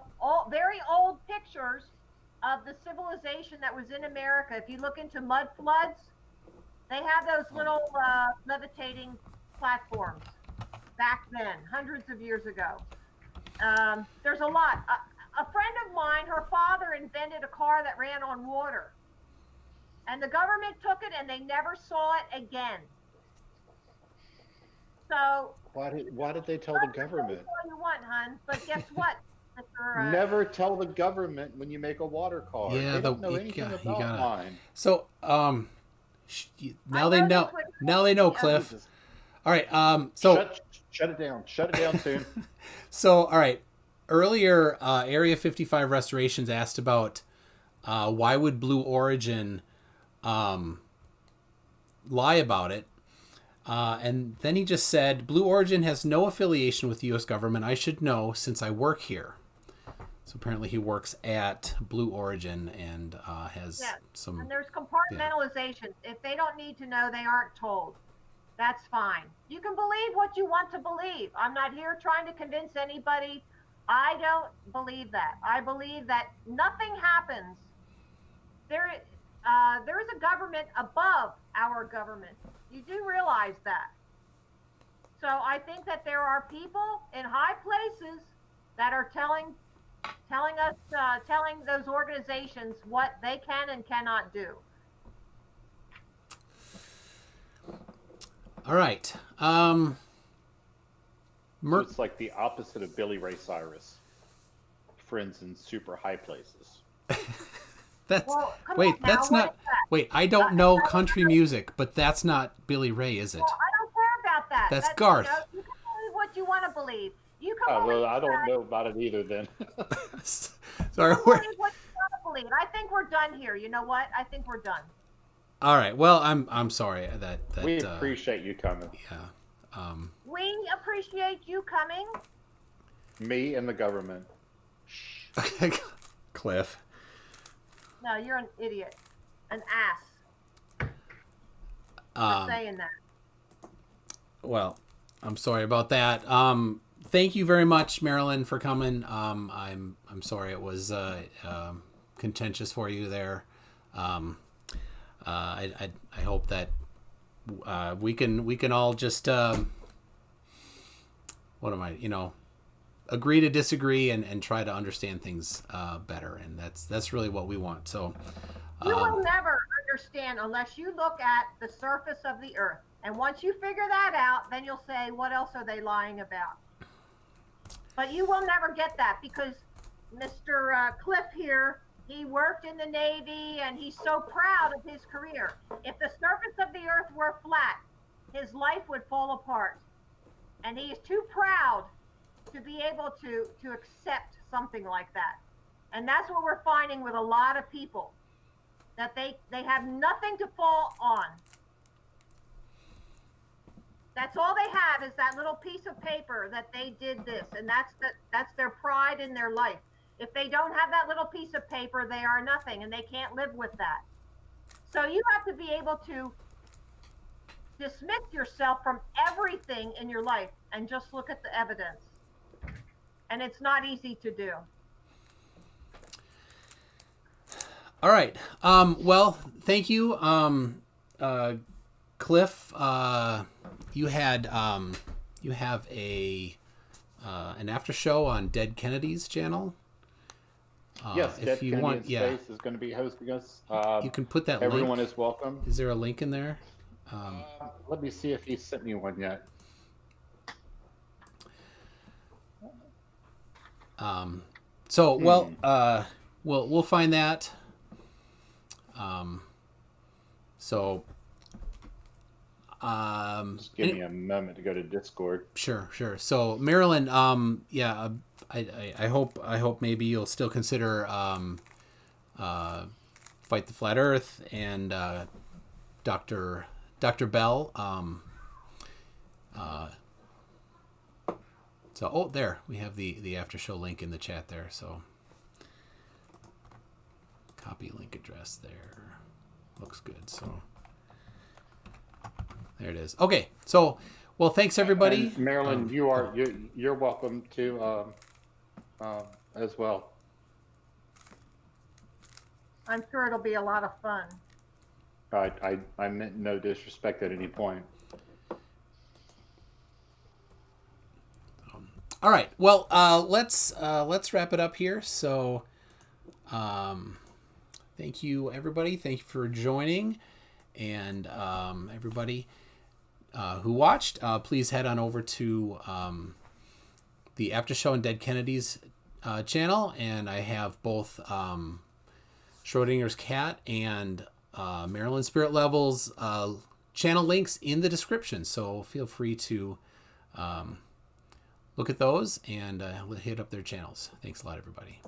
very old pictures of the civilization that was in America. If you look into mud floods, they have those little levitating platforms back then, hundreds of years ago. There's a lot. A friend of mine, her father invented a car that ran on water. And the government took it and they never saw it again. So Why did they tell the government? all you want, hon, but guess what? Mr. Never tell the government when you make a water car. Yeah, they don't know anything about mine. So now they know. Now they know, Cliff. All right. So shut it down. Shut it down soon. So all right. Earlier, Area 55 Restorations asked about why would Blue Origin lie about it. And then he just said, Blue Origin has no affiliation with the U.S. government. I should know since I work here. So apparently he works at Blue Origin and has some... And there's compartmentalization. Yeah. If they don't need to know, they aren't told. That's fine. You can believe what you want to believe. I'm not here trying to convince anybody. I don't believe that. I believe that nothing happens. There is a government above our government. You do realize that. So I think that there are people in high places that are telling those organizations what they can and cannot do. All right. So it's like the opposite of Billy Ray Cyrus. Friends in super high places. Wait, I don't know country music, but that's not Billy Ray, is it? Well, I don't care about that. That's Garth. You can believe what you want to believe. You can Well, I don't know about it either. Then Sorry. Don't believe what you want to believe. I think we're done here. You know what? I think we're done. All right. Well, I'm sorry that we appreciate you coming. Yeah. We appreciate you coming. Me and the government. Cliff. No, you're an idiot, an ass. For saying that. Well, I'm sorry about that. Thank you very much, Marilyn, for coming. I'm sorry it was contentious for you there. I hope that we can all just agree to disagree and try to understand things better, and that's really what we want. So you will never understand unless you look at the surface of the earth, and once you figure that out, then you'll say, what else are they lying about? But you will never get that, because Mr. Cliff here, he worked in the Navy and he's so proud of his career. If the surface of the earth were flat, his life would fall apart. And he is too proud to be able to accept something like that. And that's what we're finding with a lot of people, that they have nothing to fall on. That's all they have, is that little piece of paper that they did this, and that's their pride in their life. If they don't have that little piece of paper, they are nothing, and they can't live with that. So you have to be able to dismiss yourself from everything in your life and just look at the evidence. And it's not easy to do. All right. Well, thank you, Cliff. You have an after show on Dead Kennedy's channel. Yes, Dead you Kennedy want, in Space is going to be hosting us. You can put that. Everyone link. is welcome. Is there a link in there? Let me see if he sent me one yet. We'll find that. Just give me a moment to go to Discord. Sure. So Marilyn, I hope maybe you'll still consider Fight the Flat Earth and Dr. Bell. There we have the after show link in the chat there. So copy link address there. Looks good. So there it is. Okay. So, well, thanks everybody. And Marilyn, you're welcome to as well. I'm sure it'll be a lot of fun. I meant no disrespect at any point. All right. Well, let's wrap it up here. So, thank you everybody. Thank you for joining, and everybody who watched. Please head on over to the After Show and Dead Kennedy's channel, and I have both Schrodinger's Cat and Marilyn Spirit Levels channel links in the description. So feel free to look at those and hit up their channels. Thanks a lot, everybody.